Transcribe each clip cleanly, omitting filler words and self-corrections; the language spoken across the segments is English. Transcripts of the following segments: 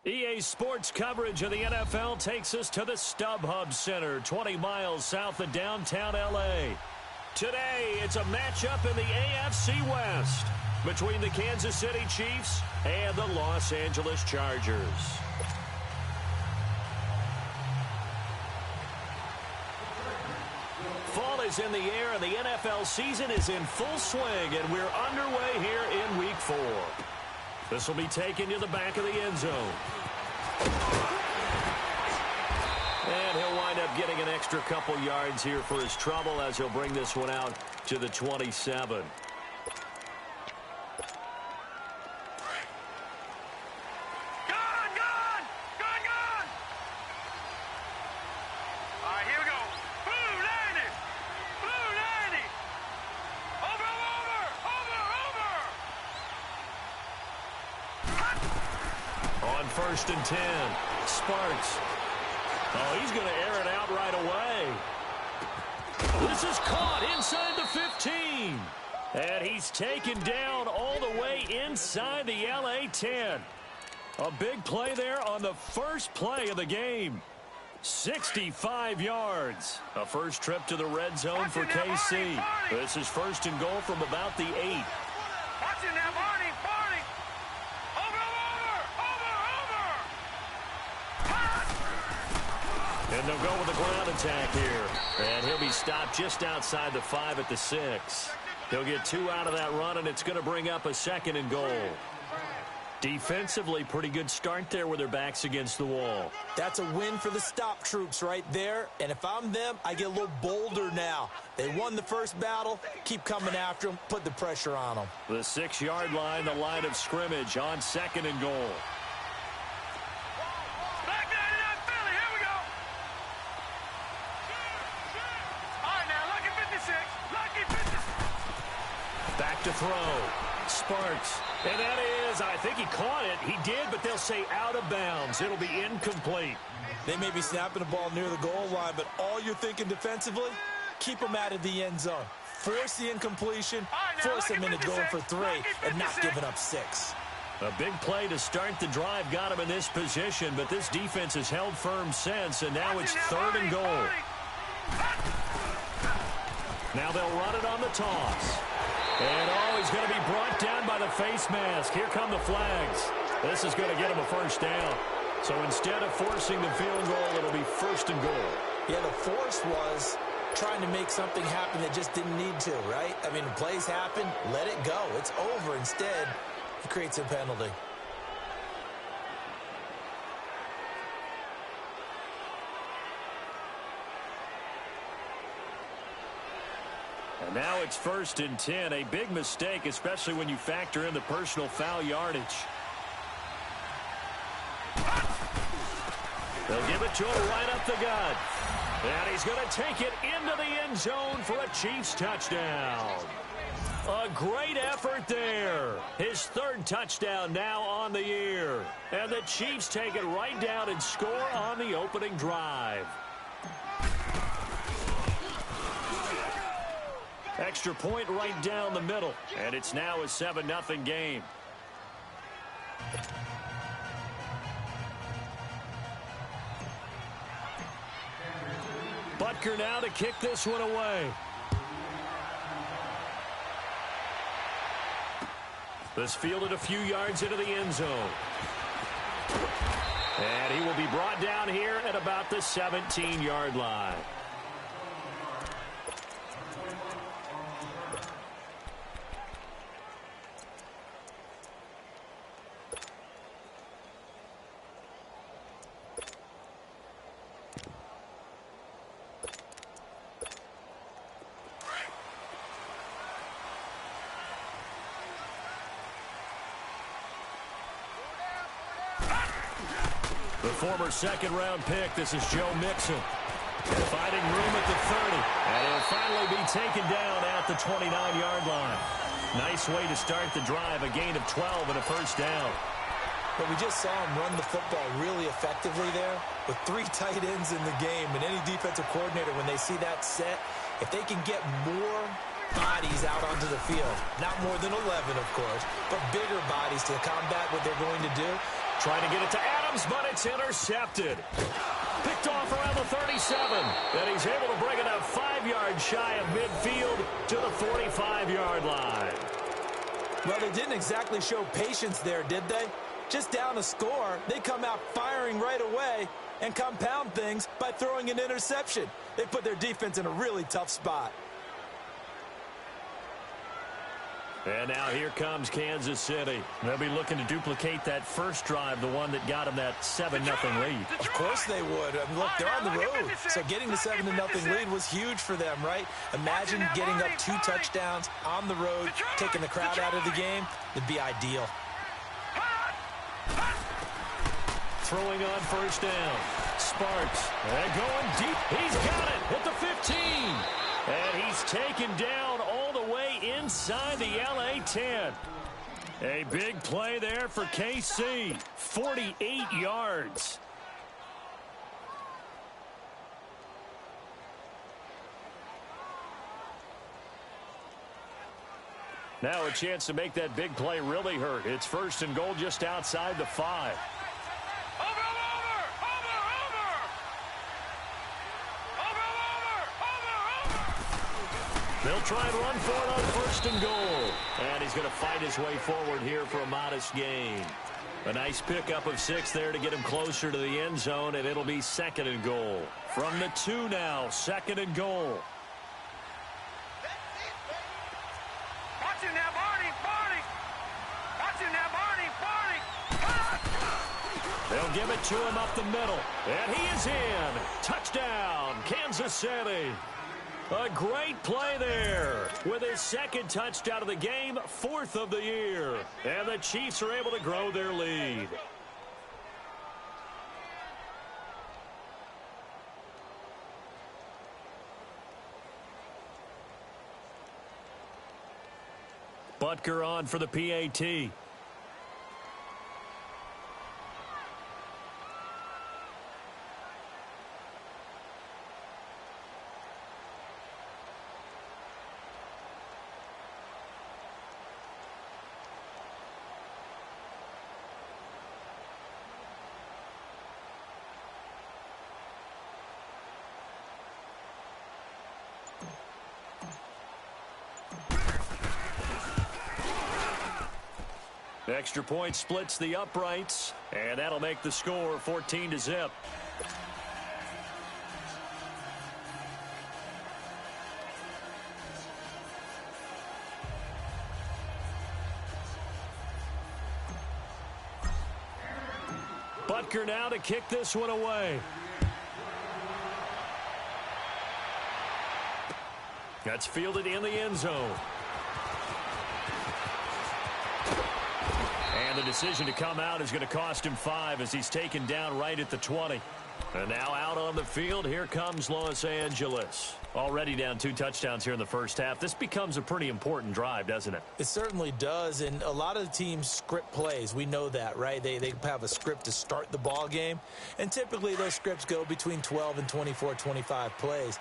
EA Sports coverage of the NFL takes us to the StubHub Center, 20 miles south of downtown L.A. Today, it's a matchup in the AFC West between the Kansas City Chiefs and the Los Angeles Chargers. Fall is in the air, and the NFL season is in full swing, and we're underway here in Week 4. This will be taken to the back of the end zone. And he'll wind up getting an extra couple yards here for his trouble as he'll bring this one out to the 27. First and 10. Sparks. Oh, he's going to air it out right away. This is caught inside the 15. And he's taken down all the way inside the LA 10. A big play there on the first play of the game. 65 yards. A first trip to the red zone for KC. This is first and goal from about the 8. And they'll go with a ground attack here. And he'll be stopped just outside the 5 at the 6. He'll get 2 out of that run, and it's going to bring up a second and goal. Defensively, pretty good start there with their backs against the wall. That's a win for the stop troops right there. And if I'm them, I get a little bolder now. They won the first battle. Keep coming after them. Put the pressure on them. The 6-yard line, the line of scrimmage on second and goal. Back to throw. Sparks. And that is, I think he caught it. He did, but they'll say out of bounds. It'll be incomplete. They may be snapping the ball near the goal line, but all you're thinking defensively, keep them out of the end zone. Force the incompletion, force them into going for 3, and not giving up 6. A big play to start the drive got him in this position, but this defense has held firm since, and now it's third and goal. Now they'll run it on the toss. And, he's going to be brought down by the face mask. Here come the flags. This is going to get him a first down. So instead of forcing the field goal, it'll be first and goal. Yeah, the force was trying to make something happen that just didn't need to, right? I mean, plays happen, let it go. It's over. Instead, it creates a penalty. And now it's first and 10. A big mistake, especially when you factor in the personal foul yardage. They'll give it to him right up the gut. And he's going to take it into the end zone for a Chiefs touchdown. A great effort there. His third touchdown now on the year. And the Chiefs take it right down and score on the opening drive. Extra point right down the middle. And it's now a 7-0 game. Butker now to kick this one away. This fielded a few yards into the end zone. And he will be brought down here at about the 17-yard line. The former second-round pick, this is Joe Mixon. Finding room at the 30. And he'll finally be taken down at the 29-yard line. Nice way to start the drive, a gain of 12 and a first down. But we just saw him run the football really effectively there with 3 tight ends in the game. And any defensive coordinator, when they see that set, if they can get more bodies out onto the field, not more than 11, of course, but bigger bodies to combat what they're going to do, Trying to get it to Adams, but it's intercepted. Picked off around the 37. And he's able to bring it up 5 yards shy of midfield to the 45-yard line. Well, they didn't exactly show patience there, did they? Just down a score, they come out firing right away and compound things by throwing an interception. They put their defense in a really tough spot. And now here comes Kansas City. They'll be looking to duplicate that first drive, the one that got them that 7-0 lead. Of course they would. I mean, look, they're on the road. So getting the 7-0 lead was huge for them, right? Imagine getting up 2 touchdowns on the road, taking the crowd out of the game. It'd be ideal. Throwing on first down. Sparks. And going deep. He's got it at the 15. And he's taken down all the way inside the LA 10. A big play there for KC. 48 yards. Now a chance to make that big play really hurt. It's first and goal just outside the 5. They'll try and run for it on first and goal. And he's going to fight his way forward here for a modest gain. A nice pickup of 6 there to get him closer to the end zone, and it'll be second and goal. From the 2 now, second and goal. Watch him now, Barney. Watch him now, Barney. They'll give it to him up the middle. And he is in. Touchdown, Kansas City. A great play there with his second touchdown of the game, 4th of the year. And the Chiefs are able to grow their lead. Butker on for the PAT. Extra point splits the uprights, and that'll make the score 14-0. Butker now to kick this one away. That's fielded in the end zone. And the decision to come out is going to cost him 5 as he's taken down right at the 20. And now out on the field, here comes Los Angeles. Already down 2 touchdowns here in the first half. This becomes a pretty important drive, doesn't it? It certainly does, and a lot of the teams script plays. We know that, right? They have a script to start the ball game, and typically those scripts go between 12 and 24, 25 plays.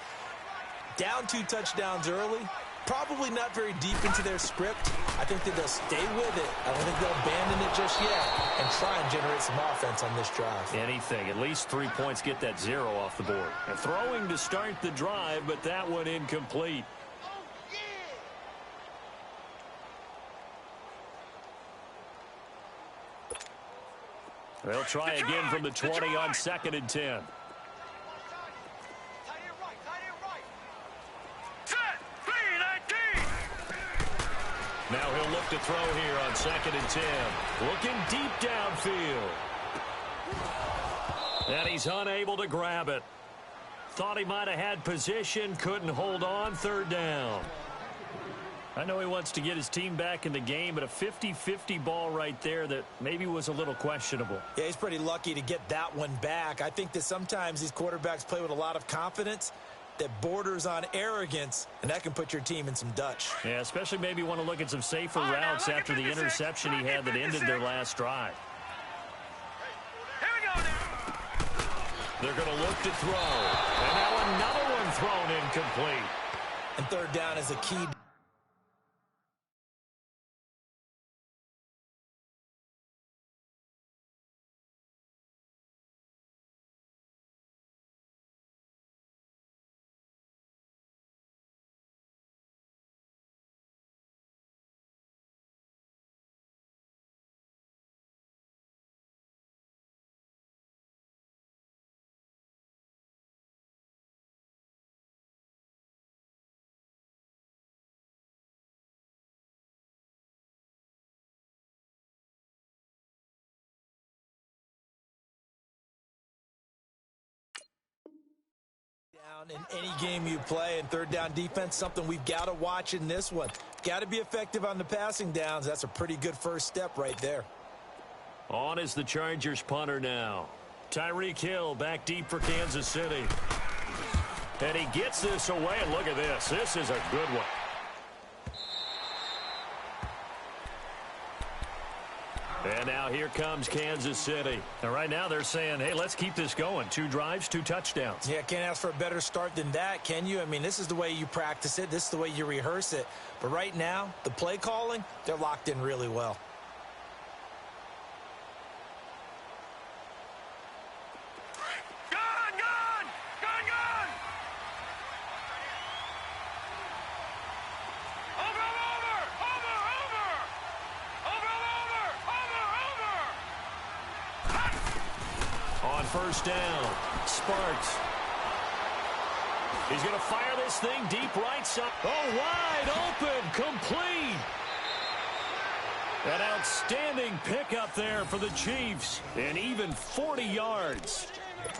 Down 2 touchdowns early, probably not very deep into their script. I think that they'll stay with it. I don't think they'll abandon it just yet and try and generate some offense on this drive. Anything. At least 3 points, get that 0 off the board. And throwing to start the drive, but that one incomplete. They'll try again from the 20 on 2nd and 10. Now he'll look to throw here on 2nd and 10. Looking deep downfield. And he's unable to grab it. Thought he might have had position, couldn't hold on, 3rd down. I know he wants to get his team back in the game, but a 50-50 ball right there that maybe was a little questionable. Yeah, he's pretty lucky to get that one back. I think that sometimes these quarterbacks play with a lot of confidence that borders on arrogance, and that can put your team in some Dutch. Yeah, especially maybe want to look at some safer routes after the interception he had that ended their last drive. Here we go now. They're going to look to throw. And now another one thrown incomplete. And 3rd down is a key down in any game you play, and third down defense, something we've got to watch in this one. Got to be effective on the passing downs. That's a pretty good first step right there. On is the Chargers punter now. Tyreek Hill back deep for Kansas City. And he gets this away, and look at this. This is a good one. And now here comes Kansas City. And right now they're saying, hey, let's keep this going. 2 drives, 2 touchdowns. Yeah, can't ask for a better start than that, can you? I mean, this is the way you practice it. This is the way you rehearse it. But right now, the play calling, they're locked in really well. First down. Sparks. He's going to fire this thing deep right side. Oh, wide open. Complete. An outstanding pickup there for the Chiefs. And even 40 yards.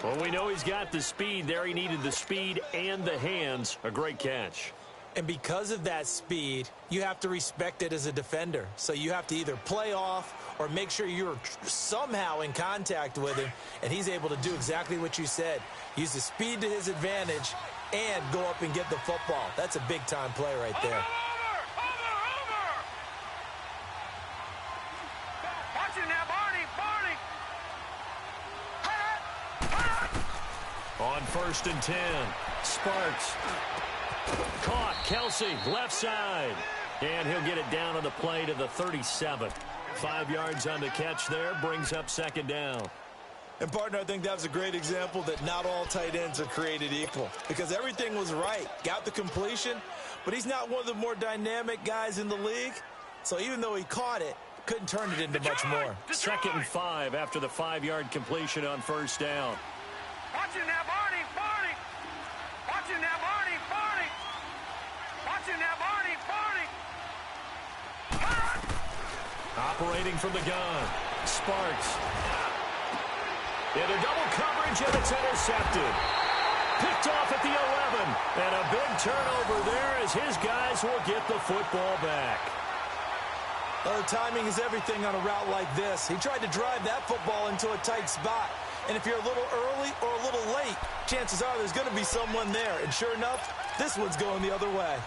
Well, we know he's got the speed there. He needed the speed and the hands. A great catch. And because of that speed, you have to respect it as a defender. So you have to either play off or make sure you're somehow in contact with him, and he's able to do exactly what you said. Use the speed to his advantage and go up and get the football. That's a big-time play right there. On 1st and 10, Sparks. Caught, Kelsey, left side. And he'll get it down on the play to the 37. 5 yards on the catch there, brings up 2nd down. And, partner, I think that was a great example that not all tight ends are created equal, because everything was right. Got the completion, but he's not one of the more dynamic guys in the league. So even though he caught it, couldn't turn it into much more. 2nd and 5 after the 5-yard completion on 1st down. Watch him now, Barney, Barney. Watch him now, Barney, Barney. Watch him now, Barney, Barney. Operating from the gun, Sparks. Into double coverage, and it's intercepted. Picked off at the 11. And a big turnover there as his guys will get the football back. Well, timing is everything on a route like this. He tried to drive that football into a tight spot. And if you're a little early or a little late, chances are there's going to be someone there. And sure enough, this one's going the other way.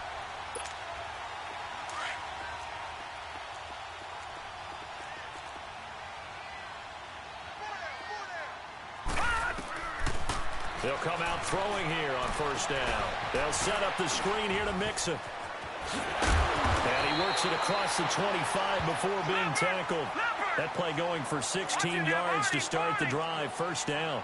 They'll come out throwing here on 1st down. They'll set up the screen here to Mixon. And he works it across the 25 before being tackled. That play going for 16 yards to start the drive. 1st down.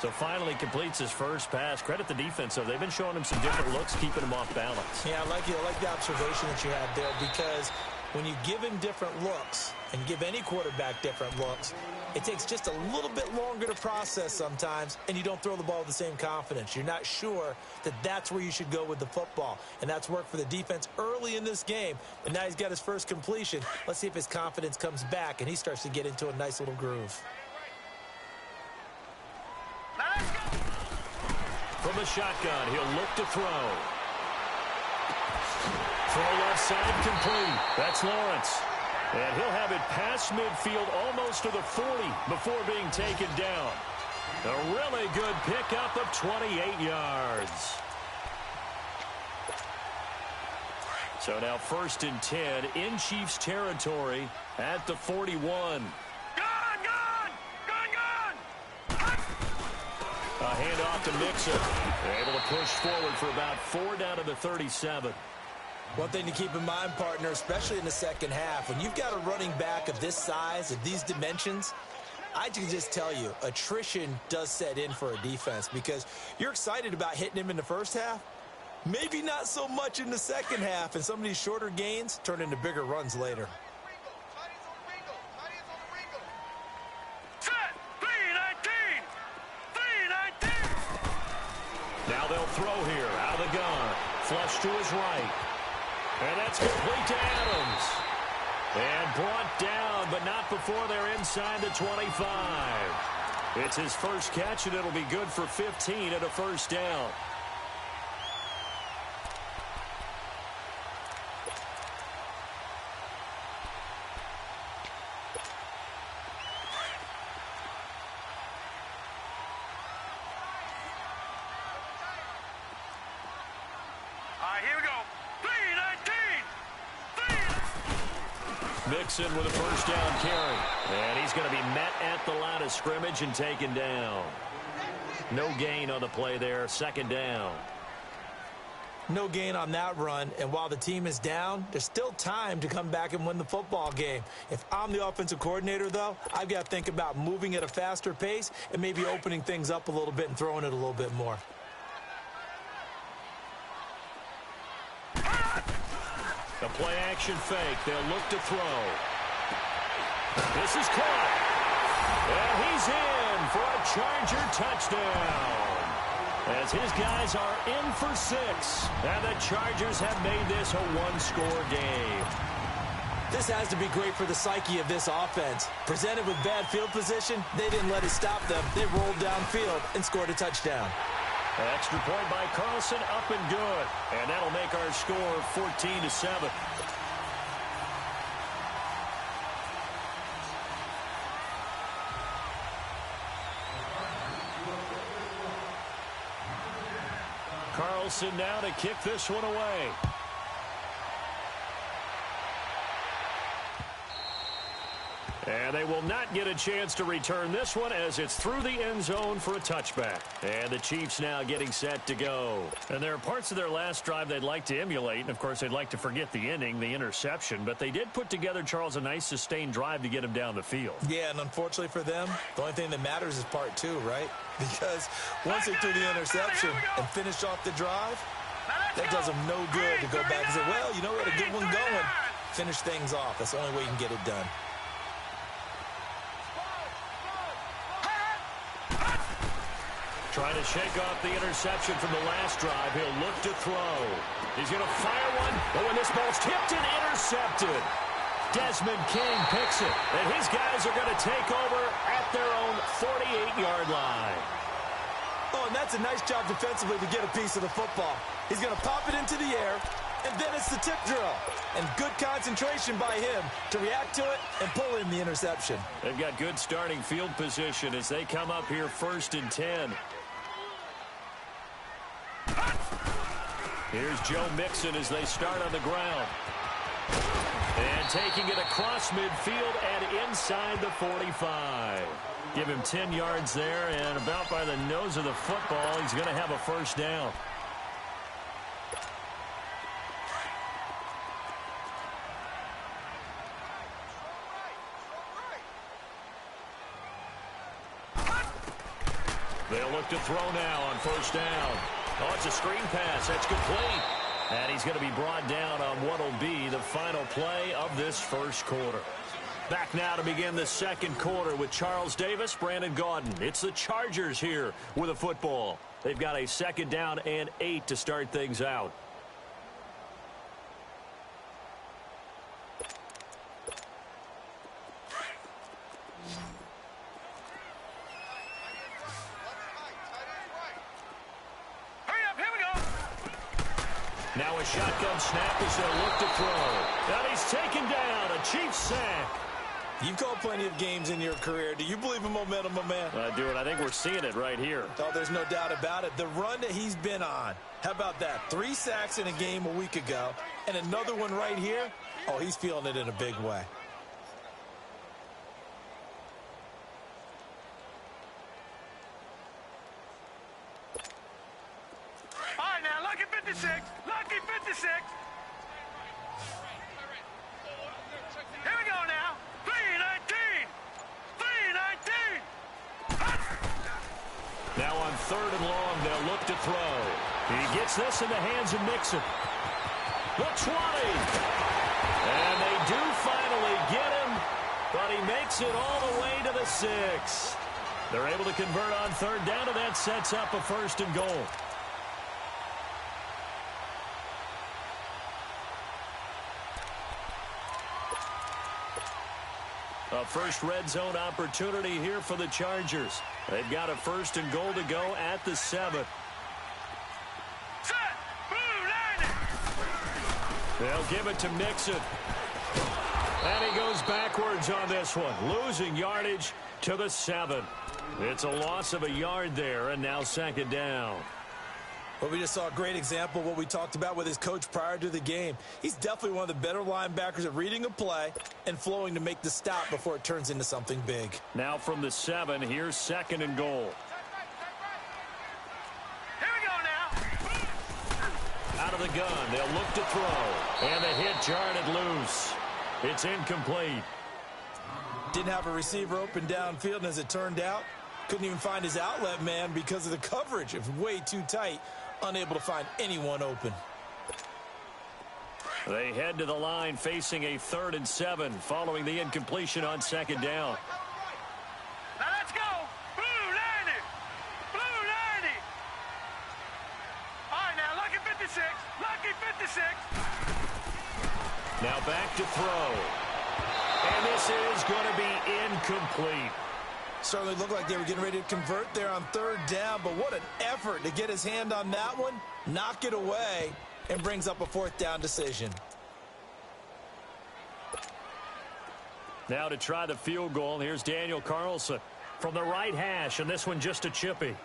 So finally completes his first pass. Credit the defense, though. They've been showing him some different looks, keeping him off balance. Yeah, I like the observation that you had there, because when you give him different looks and give any quarterback different looks, it takes just a little bit longer to process sometimes, and you don't throw the ball with the same confidence. You're not sure that that's where you should go with the football, and that's worked for the defense early in this game, and now he's got his first completion. Let's see if his confidence comes back, and he starts to get into a nice little groove. From the shotgun, he'll look to throw. Throw left side complete. That's Lawrence. And he'll have it past midfield almost to the 40 before being taken down. A really good pickup of 28 yards. So now 1st and 10 in Chiefs territory at the 41. A handoff to Mixon. They're able to push forward for about 4 down to the 37. One thing to keep in mind, partner, especially in the second half, when you've got a running back of this size, of these dimensions, I can just tell you, attrition does set in for a defense, because you're excited about hitting him in the first half. Maybe not so much in the second half, and some of these shorter gains turn into bigger runs later. Now they'll throw here out of the gun. Flush to his right. And that's complete to Adams. And brought down, but not before they're inside the 25. It's his first catch, and it'll be good for 15 at a 1st down. Mixon with a first down carry. And he's going to be met at the line of scrimmage and taken down. No gain on the play there. Second down. No gain on that run, and while the team is down, there's still time to come back and win the football game. If I'm the offensive coordinator, though, I've got to think about moving at a faster pace and maybe opening things up a little bit and throwing it a little bit more. The play-action fake. They'll look to throw. This is caught. And he's in for a Charger touchdown. As his guys are in for 6. And the Chargers have made this a one-score game. This has to be great for the psyche of this offense. Presented with bad field position, they didn't let it stop them. They rolled downfield and scored a touchdown. Extra point by Carlson, up and good. And that'll make our score 14-7. Carlson now to kick this one away. And they will not get a chance to return this one as it's through the end zone for a touchback. And the Chiefs now getting set to go. And there are parts of their last drive they'd like to emulate. And, of course, they'd like to forget the ending, the interception. But they did put together, Charles, a nice sustained drive to get him down the field. Yeah, and unfortunately for them, the only thing that matters is part 2, right? Because once they threw the interception and finished off the drive, that does them no good to go back and say, well, you know, we had a good one going. Finish things off. That's the only way you can get it done. Trying to shake off the interception from the last drive. He'll look to throw. He's going to fire one. Oh, and this ball's tipped and intercepted. Desmond King picks it. And his guys are going to take over at their own 48-yard line. Oh, and that's a nice job defensively to get a piece of the football. He's going to pop it into the air, and then it's the tip drill. And good concentration by him to react to it and pull in the interception. They've got good starting field position as they come up here 1st and 10. Here's Joe Mixon as they start on the ground. And taking it across midfield and inside the 45. Give him 10 yards there, and about by the nose of the football, he's going to have a first down. They'll look to throw now on first down. Oh, it's a screen pass. That's complete. And he's going to be brought down on what will be the final play of this first quarter. Back now to begin the second quarter with Charles Davis, Brandon Gaudin. It's the Chargers here with a football. They've got a 2nd down and 8 to start things out. Now a shotgun snap as they'll look to throw. And he's taken down. A Chiefs sack. You've called plenty of games in your career. Do you believe in momentum, my man? I do, and I think we're seeing it right here. Oh, there's no doubt about it. The run that he's been on. How about that? 3 sacks in a game a week ago, and another one right here. Oh, he's feeling it in a big way. All right, now, lucky 56. Lucky 56. Here we go now. 3-19. 3-19. Now on 3rd and long, they'll look to throw. He gets this in the hands of Mixon. The 20. And they do finally get him, but he makes it all the way to the 6. They're able to convert on 3rd down, and that sets up a 1st and goal. A first red zone opportunity here for the Chargers. They've got a 1st and goal to go at the 7. Set. Blue line. They'll give it to Mixon. And he goes backwards on this one, losing yardage to the 7. It's a loss of a yard there, and now 2nd down. Well, we just saw a great example of what we talked about with his coach prior to the game. He's definitely one of the better linebackers at reading a play and flowing to make the stop before it turns into something big. Now from the 7, here's 2nd and goal. Here we go now. Out of the gun, they'll look to throw. And the hit jarred it loose. It's incomplete. Didn't have a receiver open downfield, and as it turned out, couldn't even find his outlet man because of the coverage. It was way too tight, unable to find anyone open. They head to the line facing a 3rd and 7 following the incompletion on 2nd down. Now let's go. Blue 90. Blue 90. All right, now, lucky 56. Lucky 56. Now back to throw. And this is going to be incomplete. Certainly looked like they were getting ready to convert there on 3rd down, but what an effort to get his hand on that one, knock it away, and brings up a 4th down decision. Now to try the field goal, here's Daniel Carlson from the right hash, and this one just a chippy.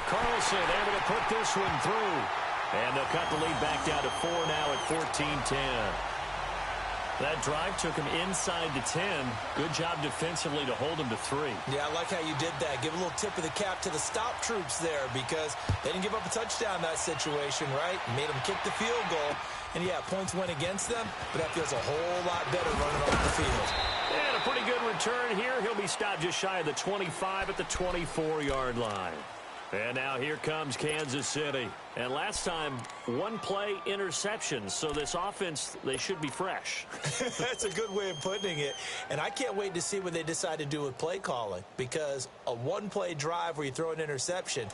Carlson able to put this one through. And they'll cut the lead back down to 4 now at 14-10. That drive took him inside the 10. Good job defensively to hold him to 3. Yeah, I like how you did that. Give a little tip of the cap to the stop troops there because they didn't give up a touchdown in that situation, right? Made them kick the field goal. And, yeah, points went against them, but that feels a whole lot better running off the field. And a pretty good return here. He'll be stopped just shy of the 25 at the 24-yard line. And now here comes Kansas City. And last time, 1 play interception. So this offense, they should be fresh. That's a good way of putting it. And I can't wait to see what they decide to do with play calling. Because a 1-play drive where you throw an interception,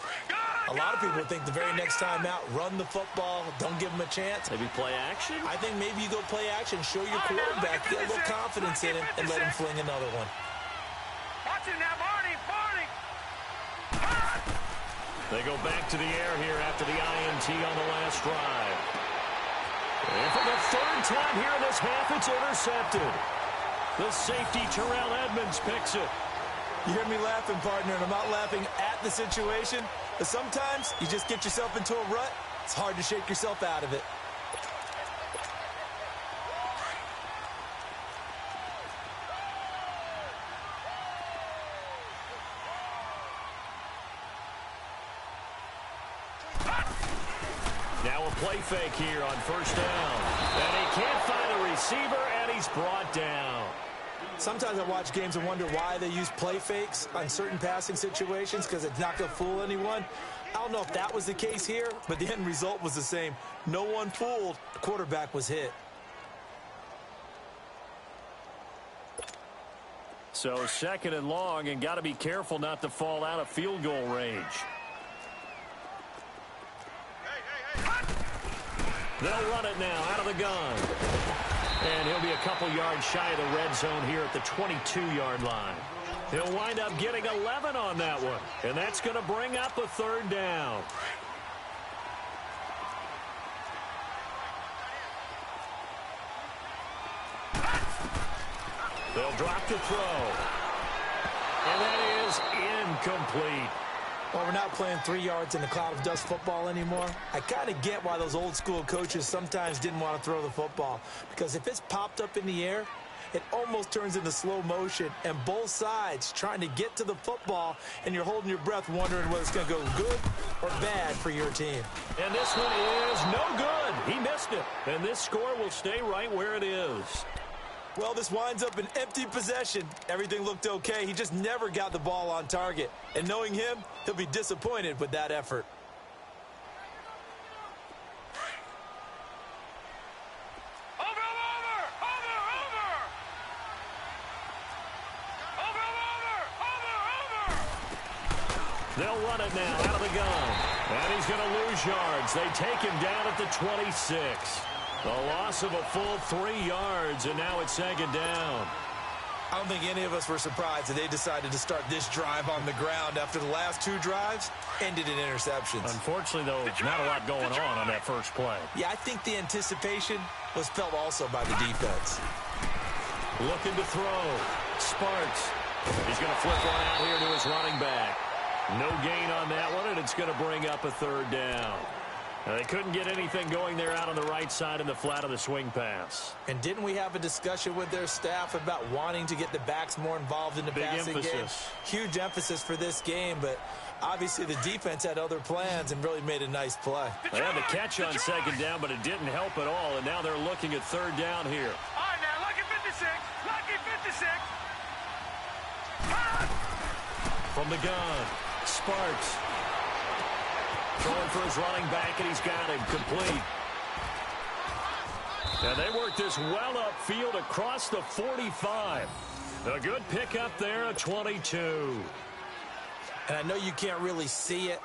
a lot of people think the very next time out, run the football, don't give them a chance. Maybe play action? I think maybe you go play action, show your quarterback, get a little confidence in him, and let him fling another one. Watch it now, Barney. They go back to the air here after the INT on the last drive. And for the 3rd time here in this half, it's intercepted. The safety, Terrell Edmonds, picks it. You hear me laughing, partner, and I'm not laughing at the situation, but sometimes you just get yourself into a rut. It's hard to shake yourself out of it. Now a play fake here on 1st down. And he can't find a receiver, and he's brought down. Sometimes I watch games and wonder why they use play fakes on certain passing situations because it's not going to fool anyone. I don't know if that was the case here, but the end result was the same. No one fooled. The quarterback was hit. So 2nd and long, and got to be careful not to fall out of field goal range. They'll run it now out of the gun. And he'll be a couple yards shy of the red zone here at the 22-yard line. He'll wind up getting 11 on that one. And that's going to bring up a 3rd down. They'll drop to throw. And that is incomplete. Well, we're not playing 3 yards in a cloud of dust football anymore. I kind of get why those old school coaches sometimes didn't want to throw the football. Because if it's popped up in the air, it almost turns into slow motion. And both sides trying to get to the football, and you're holding your breath wondering whether it's going to go good or bad for your team. And this one is no good. He missed it. And this score will stay right where it is. Well, this winds up an empty possession. Everything looked okay. He just never got the ball on target. And knowing him, he'll be disappointed with that effort. They'll run it now out of the gun. And he's going to lose yards. They take him down at the 26. The loss of a full 3 yards, and now it's 2nd down. I don't think any of us were surprised that they decided to start this drive on the ground after the last 2 drives ended in interceptions. Unfortunately, though, not a lot going on that first play. Yeah, I think the anticipation was felt also by the defense. Looking to throw. Sparks. He's going to flip one out here to his running back. No gain on that one, and it's going to bring up a third down. They couldn't get anything going there out on the right side in the flat of the swing pass. And didn't we have a discussion with their staff about wanting to get the backs more involved in the passing game? Huge emphasis for this game, but obviously the defense had other plans and really made a nice play. They had the catch on second down, but it didn't help at all, and now they're looking at third down here. All right, now, lucky 56. Lucky 56. From the gun, Sparks. Throwing for his running back, and he's got him complete. And they work this well upfield across the 45. A good pickup there at 22. And I know you can't really see it,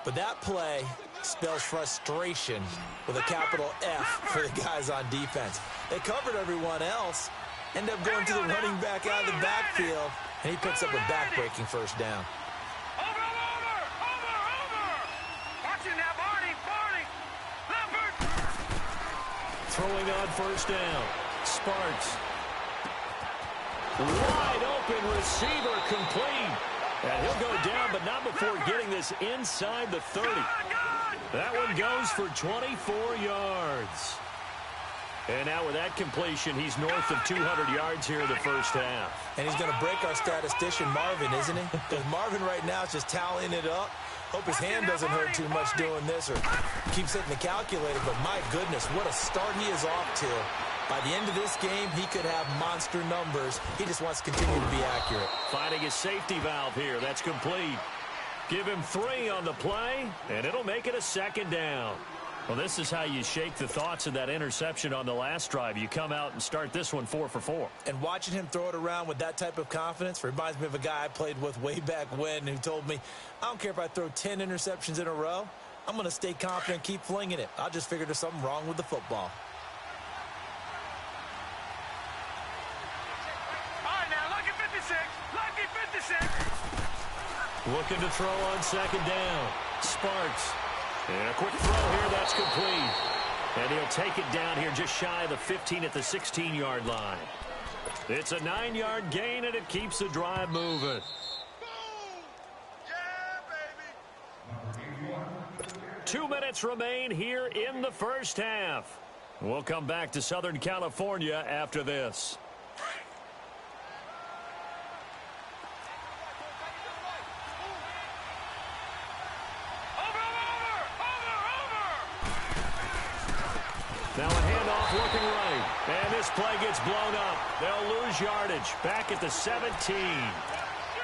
but that play spells frustration with a capital F for the guys on defense. They covered everyone else, end up going to the running back out of the backfield, and he picks up a back-breaking first down. Throwing on first down. Sparks. Wide open receiver complete. And he'll go down, but not before getting this inside the 30. That one goes for 24 yards. And now with that completion, he's north of 200 yards here in the first half. And he's going to break our statistician Marvin, isn't he? Because Marvin right now is just tallying it up. Hope his hand doesn't hurt too much doing this or keeps hitting the calculator. But my goodness, what a start he is off to. By the end of this game, he could have monster numbers. He just wants to continue to be accurate. Finding his safety valve here. That's complete. Give him 3 on the play, and it'll make it a second down. Well, this is how you shake the thoughts of that interception on the last drive. You come out and start this one 4 for 4. And watching him throw it around with that type of confidence reminds me of a guy I played with way back when who told me, I don't care if I throw 10 interceptions in a row. I'm going to stay confident, keep flinging it. I just figured there's something wrong with the football. All right, now, lucky 56. Lucky 56. Looking to throw on second down. Sparks. And a quick throw here, that's complete. And he'll take it down here just shy of the 15 at the 16-yard line. It's a 9-yard gain, and it keeps the drive moving. Yeah, baby. 2 minutes remain here in the first half. We'll come back to Southern California after this. Now a handoff looking right. And this play gets blown up. They'll lose yardage back at the 17.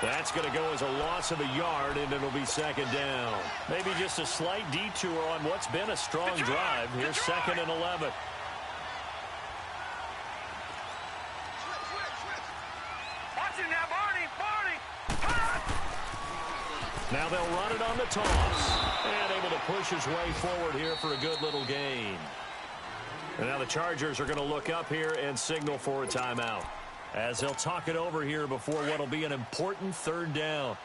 That's going to go as a loss of a yard, and it'll be second down. Maybe just a slight detour on what's been a strong drive. Here's second and 11. Watch it now, Barney. Now they'll run it on the toss. And able to push his way forward here for a good little gain. And now the Chargers are going to look up here and signal for a timeout as they'll talk it over here before what will be an important third down.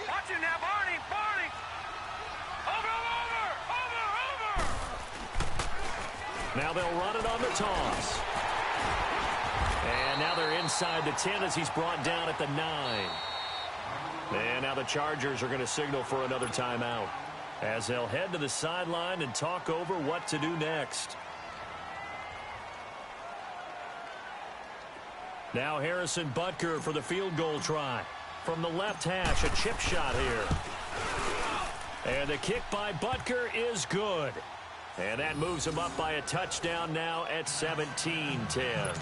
Watch it now, Barney. Over. Now they'll run it on the toss. And now they're inside the 10 as he's brought down at the 9. And now the Chargers are going to signal for another timeout as they'll head to the sideline and talk over what to do next. Now Harrison Butker for the field goal try. From the left hash, a chip shot here. And the kick by Butker is good. And that moves him up by a touchdown now at 17-10.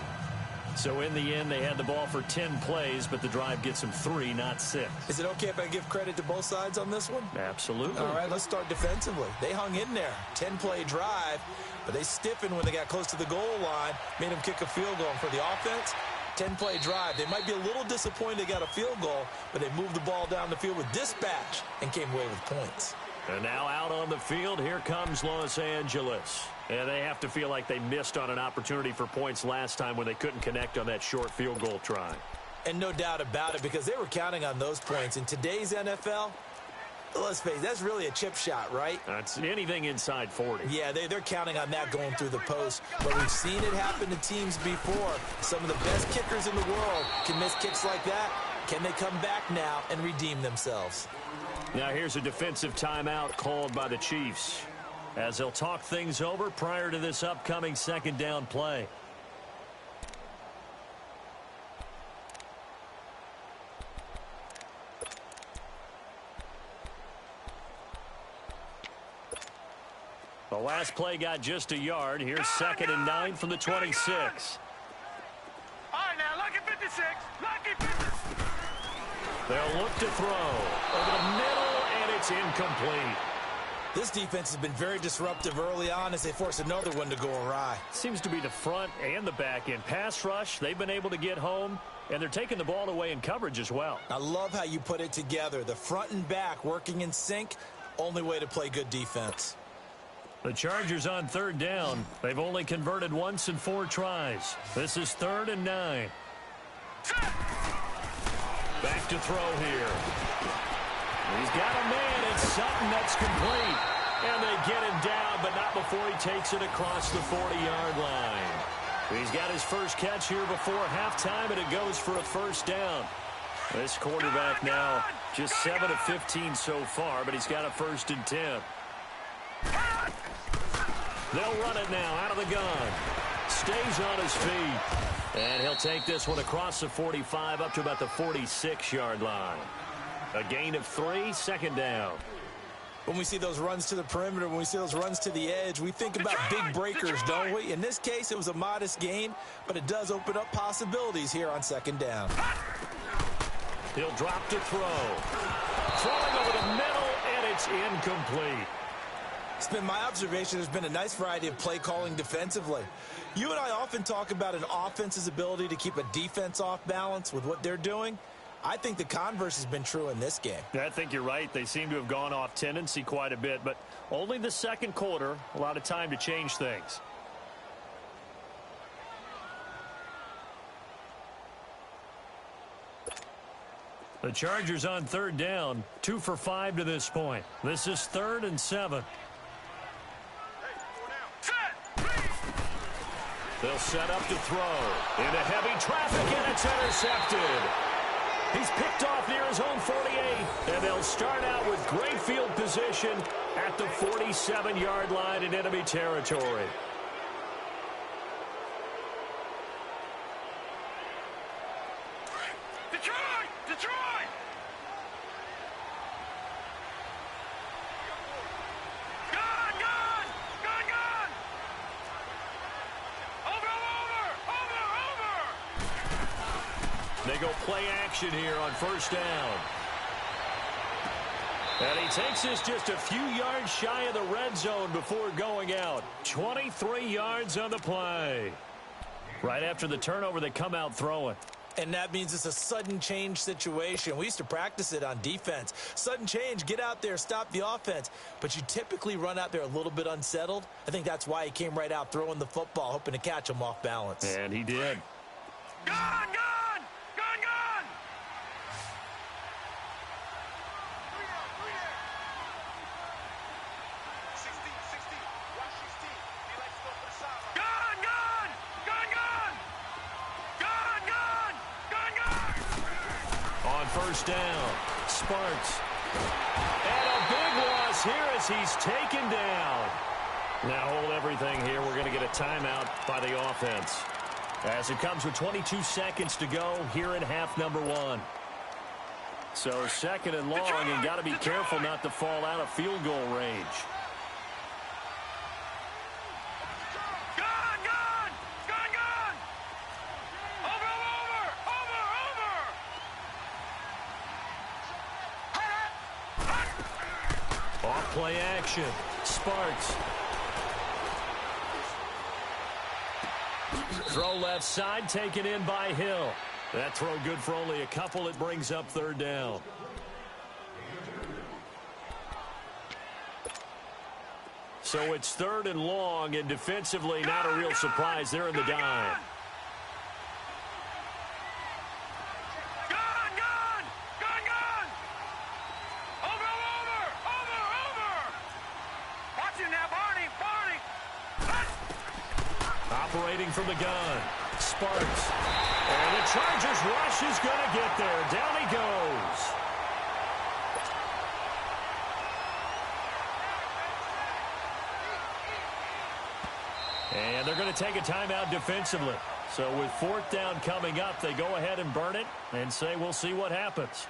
So in the end, they had the ball for 10 plays, but the drive gets them 3, not 6. Is it okay if I give credit to both sides on this one? Absolutely. All right, let's start defensively. They hung in there. 10-play drive, but they stiffened when they got close to the goal line, made them kick a field goal. And for the offense, 10-play drive. They might be a little disappointed they got a field goal, but they moved the ball down the field with dispatch and came away with points. And now out on the field, here comes Los Angeles. And they have to feel like they missed on an opportunity for points last time when they couldn't connect on that short field goal try. And no doubt about it, because they were counting on those points. In today's NFL, Let's face it, that's really a chip shot, right? That's anything inside 40. Yeah, they're counting on that going through the post. But we've seen it happen to teams before. Some of the best kickers in the world can miss kicks like that. Can they come back now and redeem themselves? Now here's a defensive timeout called by the Chiefs, as they'll talk things over prior to this upcoming second down play. The last play got just a yard. Here's 2nd and 9 from the 26. All right, now, lucky 56. Lucky 56. They'll look to throw over the middle, and it's incomplete. This defense has been very disruptive early on as they force another one to go awry. Seems to be the front and the back end. Pass rush, they've been able to get home, and they're taking the ball away in coverage as well. I love how you put it together. The front and back working in sync, only way to play good defense. The Chargers on 3rd down. They've only converted once in 4 tries. This is 3rd and 9. Back to throw here. He's got a man. It's Sutton that's complete. And they get him down, but not before he takes it across the 40-yard line. He's got his first catch here before halftime, and it goes for a 1st down. This quarterback now just 7 of 15 so far, but he's got a 1st and 10. They'll run it now out of the gun. Stays on his feet. And he'll take this one across the 45 up to about the 46-yard line. A gain of 3, 2nd down. When we see those runs to the perimeter, when we see those runs to the edge, we think about big breakers, don't we? In this case, it was a modest gain, but it does open up possibilities here on 2nd down. He'll drop to throw. Throwing over the middle, and it's incomplete. It's been my observation there's been a nice variety of play calling defensively. You and I often talk about an offense's ability to keep a defense off balance with what they're doing. I think the converse has been true in this game. I think you're right. They seem to have gone off tendency quite a bit, but only the 2nd quarter, a lot of time to change things. The Chargers on 3rd down, 2 for 5 to this point. This is 3rd and 7. They'll set up to throw. Into heavy traffic, and it's intercepted. He's picked off near his own 48, and they'll start out with great field position at the 47-yard line in enemy territory. Detroit! Detroit! Gone! Gone! Gone! Gone! Over! They go play action here on 1st down. And he takes this just a few yards shy of the red zone before going out. 23 yards on the play. Right after the turnover, they come out throwing. And that means it's a sudden change situation. We used to practice it on defense. Sudden change, get out there, stop the offense. But you typically run out there a little bit unsettled. I think that's why he came right out throwing the football, hoping to catch him off balance. And he did. Gone! Gone! Gone! Gone! Gone! Gone! Gone! Gone! Gone! Gone! Gone! Gone! On 1st down, Sparks. And a big loss here as he's taken down. Now hold everything here. We're going to get a timeout by the offense, as it comes with 22 seconds to go here in half number 1. So 2nd and long, and got to be careful not to fall out of field goal range. Gone! Gone! Gone! Gone! Over! Off play action. Sparks. Throw left side, taken in by Hill. That throw good for only a couple. It brings up 3rd down. So it's 3rd and long, and defensively not a real surprise. They're in the dime. Gone! Gone! Gone! Gone! Over! Operating from the gun. Sparks. And the Chargers rush is going to get there. Down he goes. And they're going to take a timeout defensively. So with fourth down coming up, they go ahead and burn it and say we'll see what happens.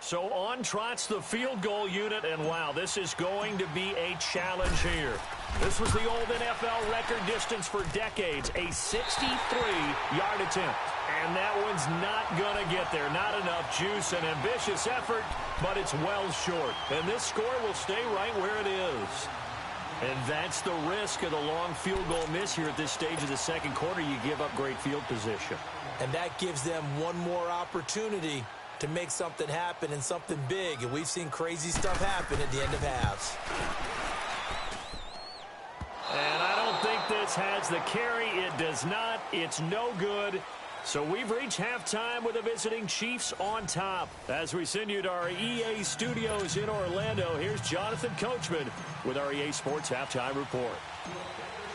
So on trots the field goal unit, and wow, this is going to be a challenge here. This was the old NFL record distance for decades, a 63-yard attempt. And that one's not going to get there. Not enough juice, an ambitious effort, but it's well short. And this score will stay right where it is. And that's the risk of the long field goal miss here at this stage of the second quarter. You give up great field position. And that gives them one more opportunity to make something happen and something big. And we've seen crazy stuff happen at the end of halves. And I don't think this has the carry. It does not. It's no good. So we've reached halftime with the visiting Chiefs on top. As we send you to our EA studios in Orlando, here's Jonathan Coachman with our EA Sports Halftime Report.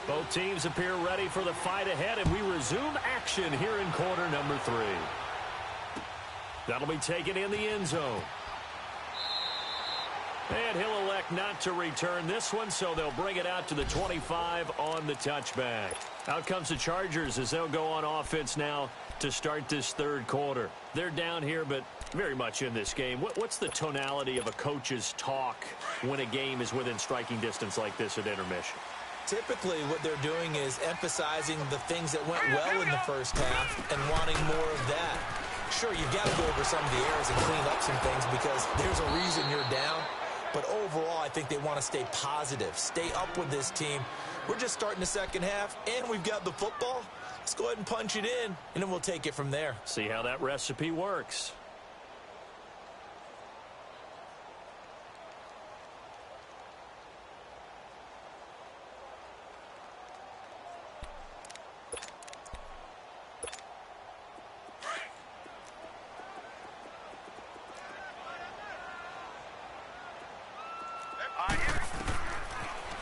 Both teams appear ready for the fight ahead, and we resume action here in quarter number 3. That'll be taken in the end zone. And he'll elect not to return this one, so they'll bring it out to the 25 on the touchback. Out comes the Chargers as they'll go on offense now to start this third quarter. They're down here, but very much in this game. What's the tonality of a coach's talk when a game is within striking distance like this at intermission? Typically, what they're doing is emphasizing the things that went well in the first half and wanting more of that. Sure, you've got to go over some of the errors and clean up some things because there's a reason you're down. But overall, I think they want to stay positive, stay up with this team. We're just starting the second half, and we've got the football. Let's go ahead and punch it in, and then we'll take it from there. See how that recipe works.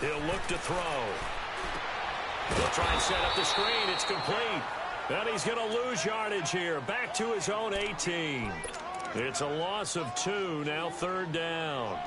He'll look to throw. He'll try and set up the screen. It's complete. And he's going to lose yardage here. Back to his own 18. It's a loss of 2. Now third down.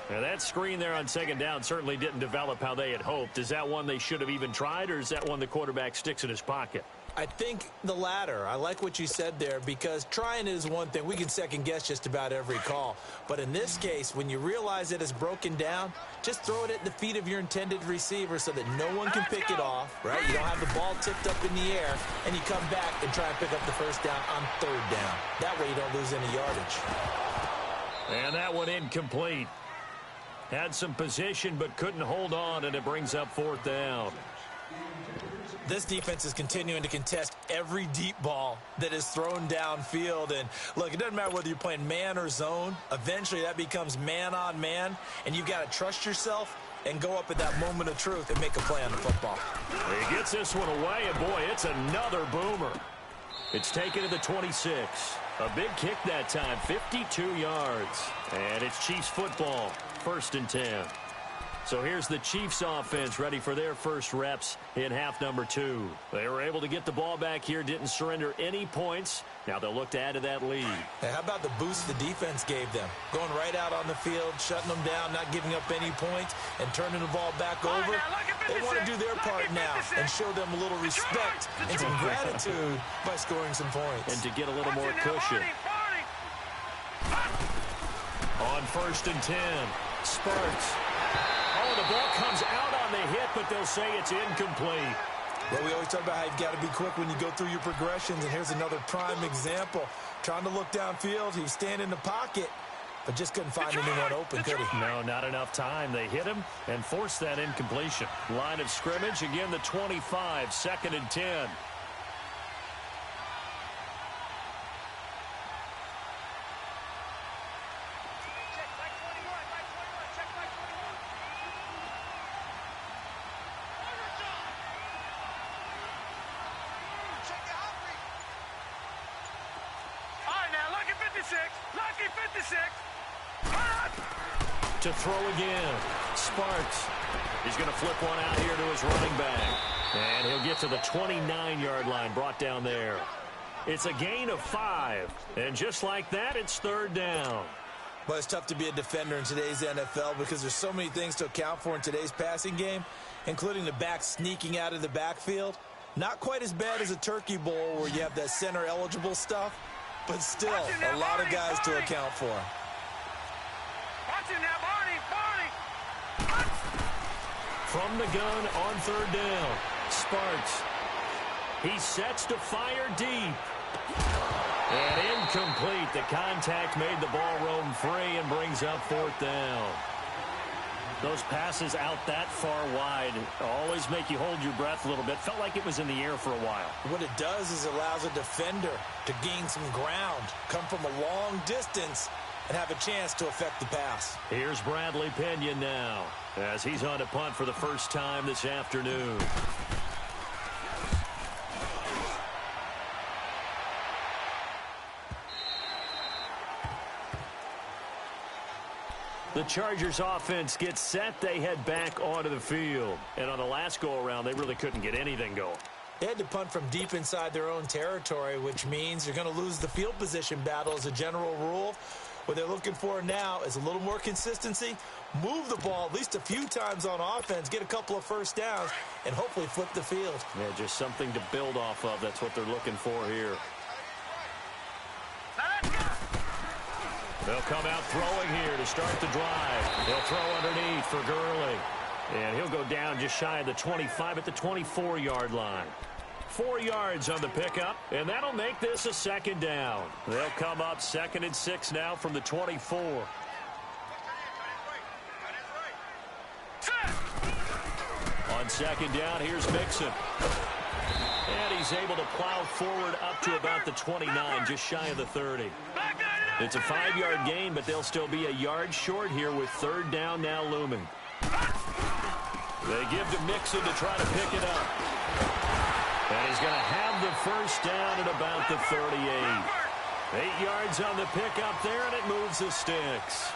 Now that screen there on second down certainly didn't develop how they had hoped. Is that one they should have even tried, or is that one the quarterback sticks in his pocket? I think the latter. I like what you said there because trying is one thing. We can second guess just about every call. But in this case, when you realize that it's broken down, just throw it at the feet of your intended receiver so that no one can pick it off, right? You don't have the ball tipped up in the air, and you come back and try and pick up the first down on third down. That way you don't lose any yardage. And that one incomplete. Had some position but couldn't hold on, and it brings up fourth down. This defense is continuing to contest every deep ball that is thrown downfield. And, look, it doesn't matter whether you're playing man or zone. Eventually that becomes man on man, and you've got to trust yourself and go up at that moment of truth and make a play on the football. He gets this one away, and, boy, it's another boomer. It's taken to the 26. A big kick that time, 52 yards. And it's Chiefs football, 1st and 10. So here's the Chiefs offense ready for their first reps in half number 2. They were able to get the ball back here, didn't surrender any points. Now they'll look to add to that lead. Hey, how about the boost the defense gave them? Going right out on the field, shutting them down, not giving up any points, and turning the ball back over. They want to do their part now and show them a little respect and some gratitude by scoring some points. And to get a little more cushion. On 1st and 10, Sparks. Oh, the ball comes out on the hit, but they'll say it's incomplete. Well, we always talk about how you've got to be quick when you go through your progressions, and here's another prime example. Trying to look downfield, he was standing in the pocket, but just couldn't find anyone open, could he? No, not enough time. They hit him and forced that incompletion. Line of scrimmage, again the 25, 2nd and 10. 56. Lucky 56. To throw again. Sparks. He's going to flip one out here to his running back. And he'll get to the 29-yard line, brought down there. It's a gain of 5. And just like that, it's third down. Well, it's tough to be a defender in today's NFL because there's so many things to account for in today's passing game, including the back sneaking out of the backfield. Not quite as bad as a turkey bowl where you have that center-eligible stuff, but still a lot of guys to account for. Watch it now, Barney. From the gun on third down, Sparks. He sets to fire deep. And incomplete. The contact made the ball roam free and brings up fourth down. Those passes out that far wide always make you hold your breath a little bit. Felt like it was in the air for a while. What it does is it allows a defender to gain some ground, come from a long distance, and have a chance to affect the pass. Here's Bradley Pinion now as he's on to punt for the first time this afternoon. The Chargers offense gets set. They head back onto the field. And on the last go-around, they really couldn't get anything going. They had to punt from deep inside their own territory, which means you're going to lose the field position battle as a general rule. What they're looking for now is a little more consistency, move the ball at least a few times on offense, get a couple of first downs, and hopefully flip the field. Yeah, just something to build off of. That's what they're looking for here. They'll come out throwing here to start the drive. They'll throw underneath for Gurley. And he'll go down just shy of the 25 at the 24-yard line. 4 yards on the pickup, and that'll make this a second down. They'll come up 2nd and 6 now from the 24. On second down, here's Mixon. And he's able to plow forward up to about the 29, just shy of the 30. It's a 5-yard gain, but they'll still be a yard short here with third down now looming. They give to Mixon to try to pick it up. And he's going to have the first down at about the 38. 8 yards on the pickup there, and it moves the sticks.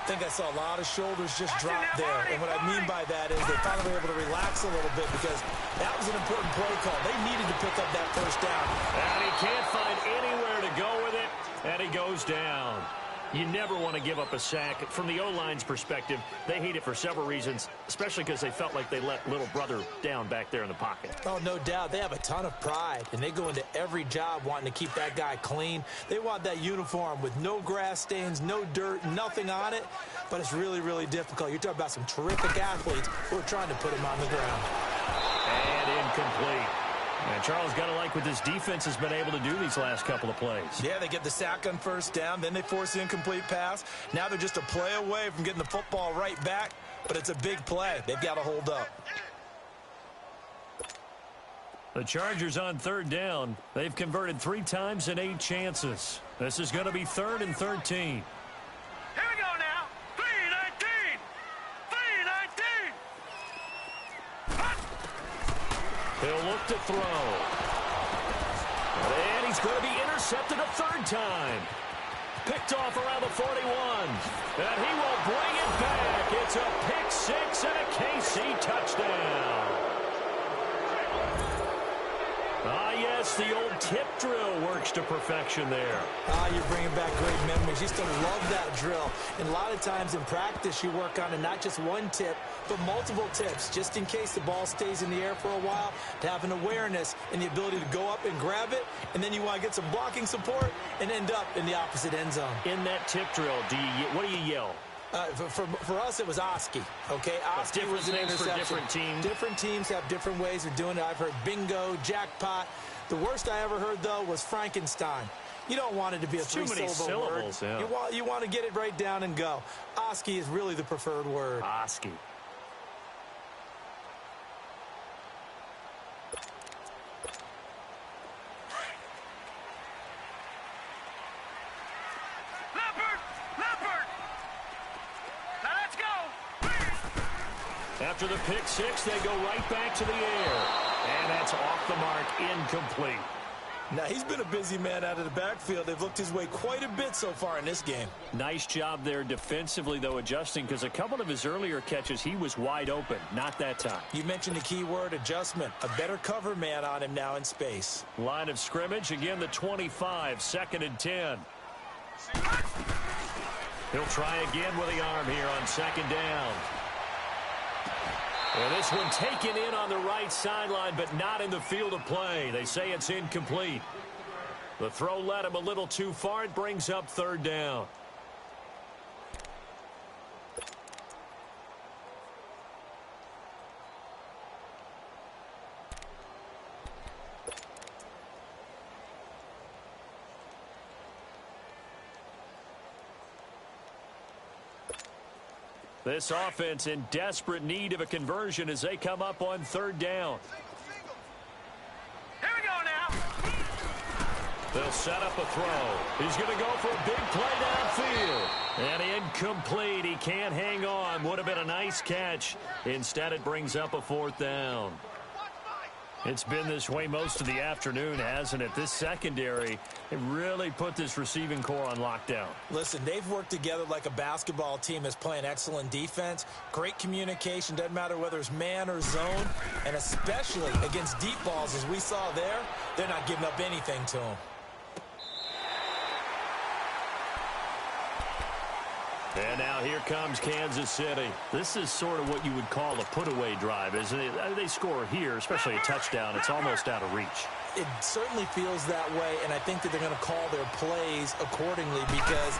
I think I saw a lot of shoulders just drop there. And what I mean by that is they finally were able to relax a little bit because that was an important play call. They needed to pick up that first down. And he can't find anywhere to go with it, and he goes down. You never want to give up a sack. From the O-line's perspective, they hate it for several reasons, especially because they felt like they let little brother down back there in the pocket. Oh, no doubt. They have a ton of pride, and they go into every job wanting to keep that guy clean. They want that uniform with no grass stains, no dirt, nothing on it, but it's really, really difficult. You're talking about some terrific athletes who are trying to put him on the ground. And incomplete. And Charles got to like what this defense has been able to do these last couple of plays. Yeah, they get the sack on first down, then they force the incomplete pass. Now they're just a play away from getting the football right back, but it's a big play. They've got to hold up. The Chargers on third down. They've converted 3 times in 8 chances. This is going to be 3rd and 13. Here we go now. 3-19. 3-19. He'll look to throw. And he's going to be intercepted a 3rd time. Picked off around the 41. And he will bring it back. It's a pick 6 and a KC touchdown. Ah, yes, the old tip drill works to perfection there. Ah, you're bringing back great memories. Used to love that drill. And a lot of times in practice, you work on it, not just one tip, but multiple tips, just in case the ball stays in the air for a while, to have an awareness and the ability to go up and grab it, and then you want to get some blocking support and end up in the opposite end zone. In that tip drill, what do you yell? For us, it was Oski. Okay, Oski was an interception. For different teams. Different teams have different ways of doing it. I've heard bingo, jackpot. The worst I ever heard, though, was Frankenstein. You don't want it to be a 3-syllable word. Yeah. You want to get it right down and go. Oski is really the preferred word. Oski. After the pick 6, they go right back to the air. And that's off the mark, incomplete. Now, he's been a busy man out of the backfield. They've looked his way quite a bit so far in this game. Nice job there defensively, though, adjusting, because a couple of his earlier catches, he was wide open. Not that time. You mentioned the key word, adjustment. A better cover man on him now in space. Line of scrimmage, again the 25, 2nd and 10. He'll try again with the arm here on 2nd down. Well, this one taken in on the right sideline, but not in the field of play. They say it's incomplete. The throw led him a little too far. It brings up 3rd down. This offense in desperate need of a conversion as they come up on 3rd down. Here we go now. They'll set up a throw. He's going to go for a big play downfield. And incomplete. He can't hang on. Would have been a nice catch. Instead, it brings up a 4th down. It's been this way most of the afternoon, hasn't it? This secondary, it really put this receiving core on lockdown. Listen, they've worked together like a basketball team that's playing excellent defense. Great communication, doesn't matter whether it's man or zone. And especially against deep balls, as we saw there, they're not giving up anything to them. And now here comes Kansas City. This is sort of what you would call a put-away drive, isn't it? They score here, especially a touchdown. It's almost out of reach. It certainly feels that way, and I think that they're going to call their plays accordingly, because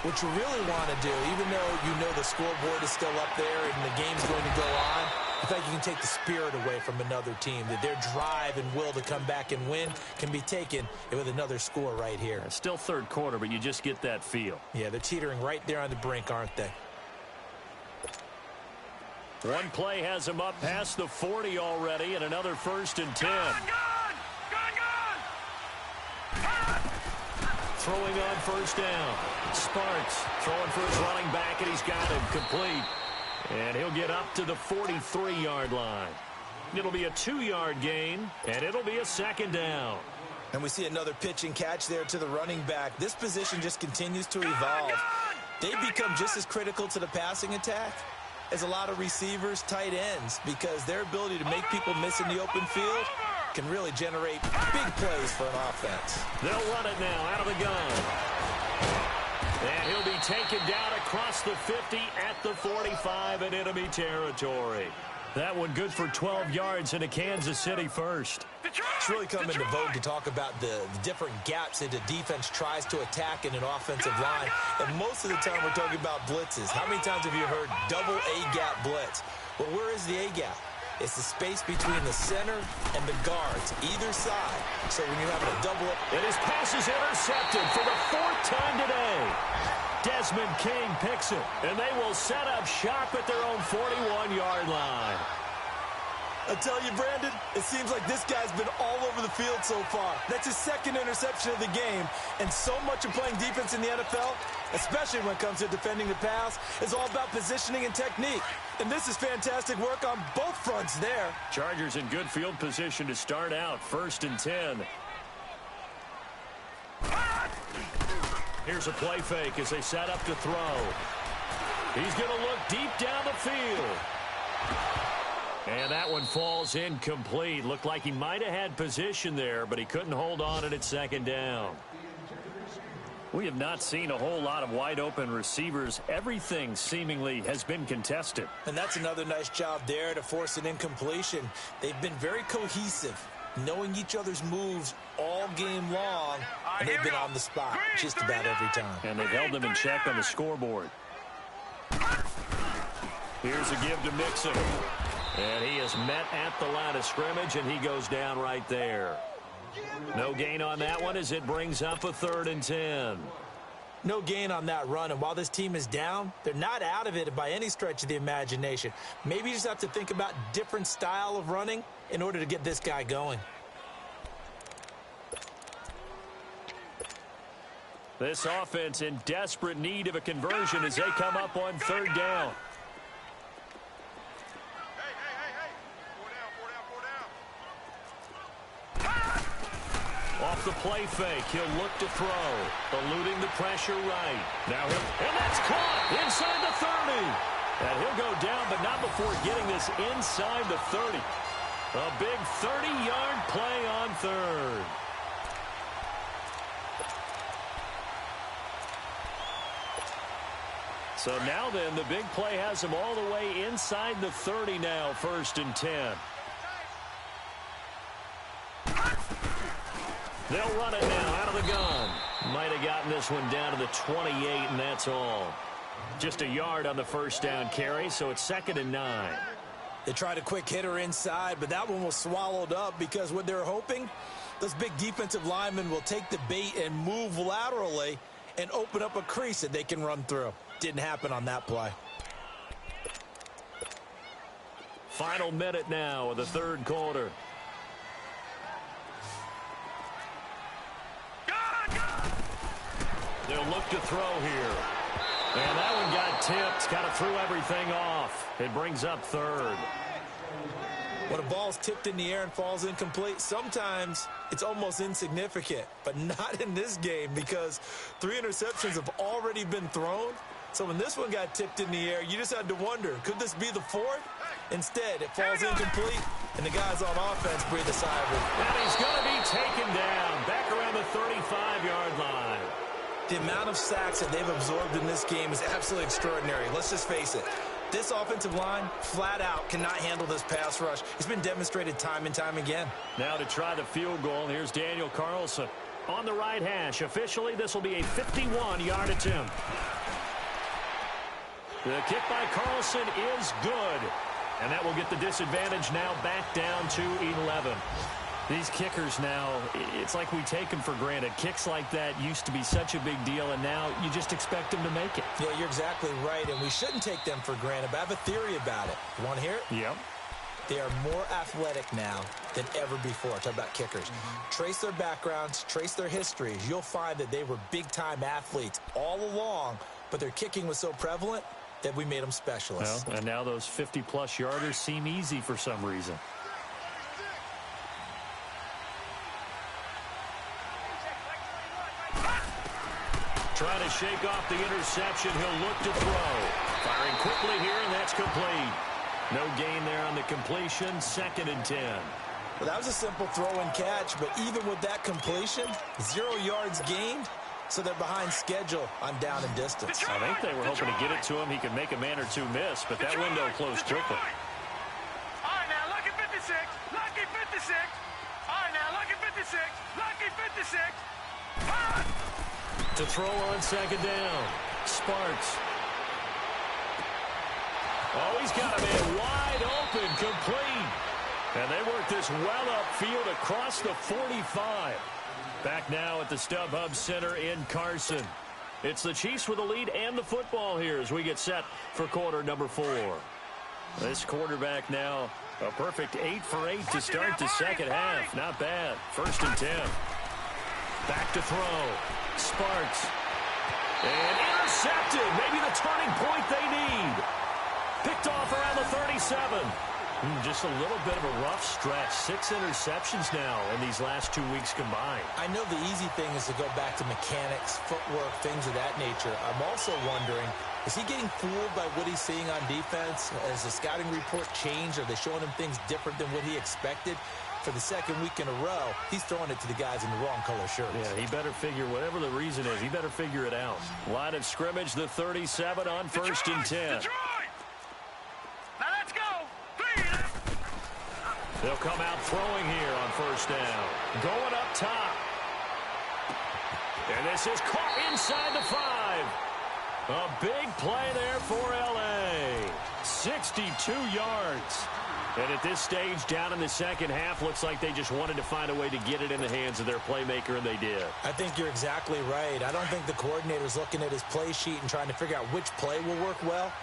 what you really want to do, even though you know the scoreboard is still up there and the game's going to go on, I think you can take the spirit away from another team, that their drive and will to come back and win can be taken with another score right here. It's still 3rd quarter, but you just get that feel. Yeah, they're teetering right there on the brink, aren't they? One play has him up past the 40 already, and another 1st and 10. Gone! Throwing on 1st down. Sparks throwing for his running back, and he's got him complete. And he'll get up to the 43-yard line. It'll be a 2-yard gain, and it'll be a 2nd down. And we see another pitch and catch there to the running back. This position just continues to evolve. They become just as critical to the passing attack as a lot of receivers, tight ends, because their ability to make people miss in the open field can really generate big plays for an offense. They'll run it now out of the gun. And he'll be taken down across the 50 at the 45 in enemy territory. That one good for 12 yards into Kansas City first. It's really come into vogue to talk about the different gaps that the defense tries to attack in an offensive line. And most of the time we're talking about blitzes. How many times have you heard double A-gap blitz? Well, where is the A-gap? It's the space between the center and the guards, either side. So when you're having a double up... And his pass is intercepted for the 4th time today. Desmond King picks it, and they will set up shop at their own 41-yard line. I tell you, Brandon, it seems like this guy's been all over the field so far. That's his 2nd interception of the game. And so much of playing defense in the NFL, especially when it comes to defending the pass, is all about positioning and technique. And this is fantastic work on both fronts there. Chargers in good field position to start out, 1st and 10. Here's a play fake as they set up to throw. He's going to look deep down the field. And that one falls incomplete. Looked like he might have had position there, but he couldn't hold on at 2nd down. We have not seen a whole lot of wide-open receivers. Everything seemingly has been contested. And that's another nice job there to force an incompletion. They've been very cohesive, knowing each other's moves all game long, and they've been on the spot just about every time. And they've held them in check on the scoreboard. Here's a give to Mixon. And he is met at the line of scrimmage, and he goes down right there. No gain on that one as it brings up a 3rd and 10. No gain on that run, and while this team is down, they're not out of it by any stretch of the imagination. Maybe you just have to think about different style of running in order to get this guy going. This offense in desperate need of a conversion as they come up on 3rd down. Off the play fake, he'll look to throw. Eluding the pressure right. Now and that's caught inside the 30. And he'll go down, but not before getting this inside the 30. A big 30-yard play on third. So now then, the big play has him all the way inside the 30 now, 1st and 10. They'll run it now out of the gun. Might have gotten this one down to the 28, and that's all. Just a yard on the first down carry, so it's 2nd and 9. They tried a quick hitter inside, but that one was swallowed up because what they're hoping, those big defensive linemen will take the bait and move laterally and open up a crease that they can run through. Didn't happen on that play. Final minute now of the third quarter. They'll look to throw here. And that one got tipped. Kind of threw everything off. It brings up third. When a ball's tipped in the air and falls incomplete, sometimes it's almost insignificant. But not in this game because 3 interceptions have already been thrown. So when this one got tipped in the air, you just had to wonder, could this be the 4th? Instead, it falls incomplete, and the guys on offense breathe a sigh of relief. And he's going to be taken down back around the 35-yard line. The amount of sacks that they've absorbed in this game is absolutely extraordinary. Let's just face it. This offensive line, flat out, cannot handle this pass rush. It's been demonstrated time and time again. Now to try the field goal, here's Daniel Carlson. On the right hash, officially, this will be a 51-yard attempt. The kick by Carlson is good. And that will get the disadvantage now back down to 11. These kickers now, it's like we take them for granted. Kicks like that used to be such a big deal, and now you just expect them to make it. Yeah, you're exactly right, and we shouldn't take them for granted, but I have a theory about it. You want to hear it? Yep. They are more athletic now than ever before. Talk about kickers. Trace their backgrounds, trace their histories. You'll find that they were big-time athletes all along, but their kicking was so prevalent that we made them specialists. Well, and now those 50-plus yarders seem easy for some reason. Trying to shake off the interception. He'll look to throw. Firing quickly here, and that's complete. No gain there on the completion. 2nd and 10. Well, that was a simple throw and catch, but even with that completion, 0 yards gained, so they're behind schedule on down and distance. I think they were hoping to get it to him. He could make a man or two miss, but that window closed quickly. All right, now, lucky 56. Lucky 56. All right, now, lucky 56. Lucky 56. To throw on 2nd down. Sparks. Oh, he's got a man wide open, complete. And they work this well upfield across the 45. Back now at the StubHub Center in Carson. It's the Chiefs with the lead and the football here as we get set for quarter number 4. This quarterback now a perfect 8 for 8 to start the second half. Not bad. 1st and 10. Back to throw. Sparks. And intercepted. Maybe the turning point they need. Picked off around the 37. Just a little bit of a rough stretch. 6 interceptions now in these last 2 weeks combined. I know the easy thing is to go back to mechanics, footwork, things of that nature. I'm also wondering, is he getting fooled by what he's seeing on defense? Has the scouting report changed? Are they showing him things different than what he expected? For the 2nd week in a row, he's throwing it to the guys in the wrong color shirts. Yeah, he better figure, whatever the reason is, he better figure it out. Line of scrimmage, the 37 on 1st and 10. Now let's go. 3. They'll come out throwing here on 1st down. Going up top. And this is caught inside the 5. A big play there for L.A. 62 yards. And at this stage, down in the second half, looks like they just wanted to find a way to get it in the hands of their playmaker, and they did. I think you're exactly right. I don't think the coordinator's looking at his play sheet and trying to figure out which play will work well.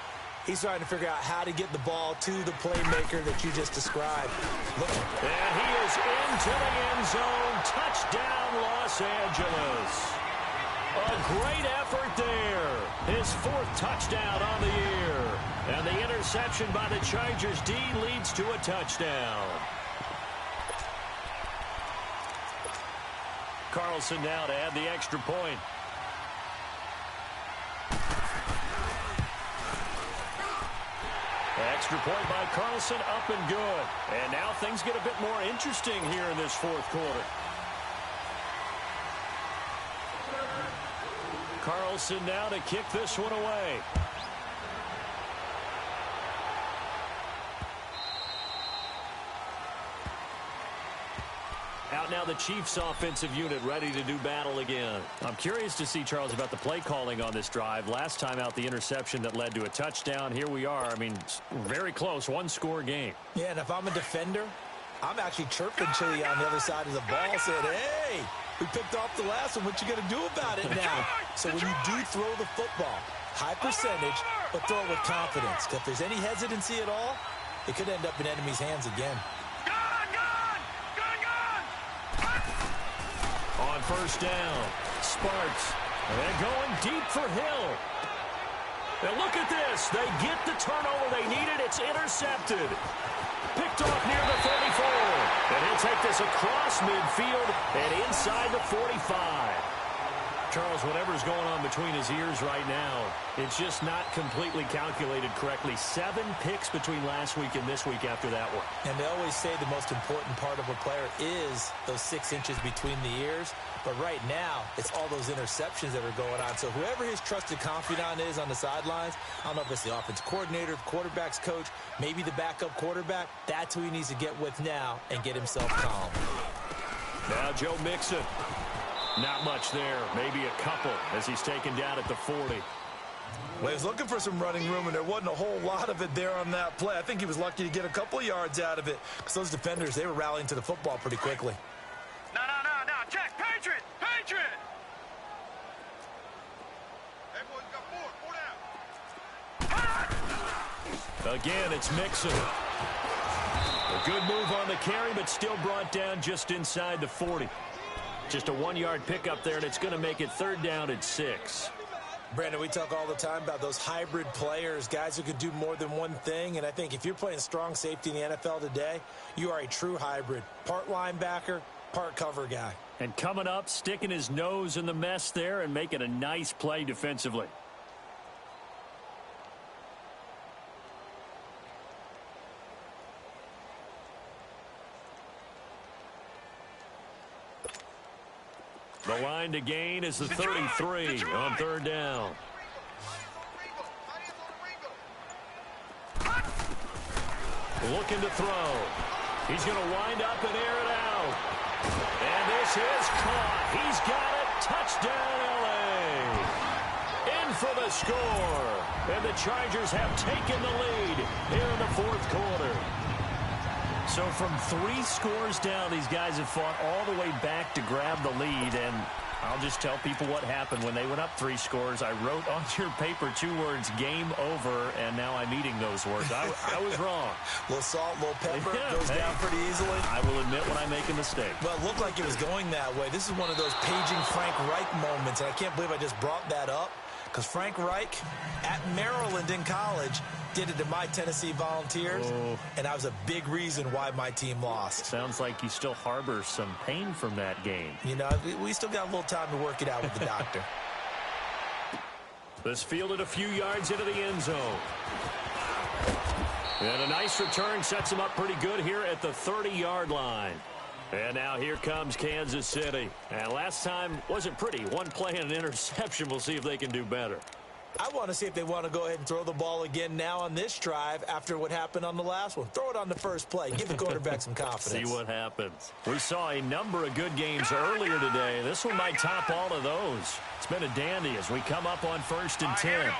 He's trying to figure out how to get the ball to the playmaker that you just described. Look. And he is into the end zone. Touchdown, Los Angeles. A great effort there. His 4th touchdown on the year. And the interception by the Chargers D leads to a touchdown. Carlson now to add the extra point. Extra point by Carlson, up and good. And now things get a bit more interesting here in this fourth quarter. Carlson now to kick this one away. Out now the Chiefs offensive unit ready to do battle again. I'm curious to see, Charles, about the play calling on this drive. Last time out, the interception that led to a touchdown. Here we are. I mean, very close, one-score game. Yeah, and if I'm a defender, I'm actually chirping Chili on the other side of the ball, saying, hey, we picked off the last one. What you going to do about it now? So when you do throw the football, high percentage, but throw it with confidence. If there's any hesitancy at all, it could end up in enemy's hands again. On first down, Sparks. And going deep for Hill. And look at this. They get the turnover they needed. It's intercepted. Picked off near the 34. And he'll take this across midfield and inside the 45. Charles, whatever's going on between his ears right now, it's just not completely calculated correctly. 7 picks between last week and this week after that one. And they always say the most important part of a player is those 6 inches between the ears. But right now, it's all those interceptions that are going on. So whoever his trusted confidant is on the sidelines, I don't know if it's the offense coordinator, the quarterback's coach, maybe the backup quarterback, that's who he needs to get with now and get himself calm. Now Joe Mixon. Not much there, maybe a couple as he's taken down at the 40. Well, he was looking for some running room, and there wasn't a whole lot of it there on that play. I think he was lucky to get a couple of yards out of it. Because those defenders, they were rallying to the football pretty quickly. No. Check. Patriot. Hey, boys, got 4 down. Again, it's Mixon. A good move on the carry, but still brought down just inside the 40. Just a 1-yard pickup there, and it's going to make it 3rd down and 6. Brandon, we talk all the time about those hybrid players, guys who can do more than one thing. And I think if you're playing strong safety in the NFL today, you are a true hybrid. Part linebacker, part cover guy. And coming up, sticking his nose in the mess there and making a nice play defensively. The line to gain is the 33 on 3rd down. Looking to throw. He's going to wind up and air it out. And this is caught. He's got it. Touchdown, L.A. In for the score. And the Chargers have taken the lead here in the 4th quarter. So from 3 scores down, these guys have fought all the way back to grab the lead. And I'll just tell people what happened when they went up 3 scores. I wrote on your paper 2 words, game over, and now I'm eating those words. I was wrong. A little salt, a little pepper, goes down pretty easily. I will admit when I make a mistake. Well, it looked like it was going that way. This is one of those paging Frank Reich moments, and I can't believe I just brought that up. Because Frank Reich at Maryland in college did it to my Tennessee Volunteers, and that was a big reason why my team lost. Sounds like you still harbor some pain from that game. You know, we still got a little time to work it out with the doctor. This fielded a few yards into the end zone. And a nice return sets him up pretty good here at the 30-yard line. And now here comes Kansas City. And last time wasn't pretty. One play and an interception. We'll see if they can do better. I want to see if they want to go ahead and throw the ball again now on this drive after what happened on the last one. Throw it on the first play. Give the quarterback some confidence. See what happens. We saw a number of good games earlier today. This one might top all of those. It's been a dandy as we come up on 1st and 10.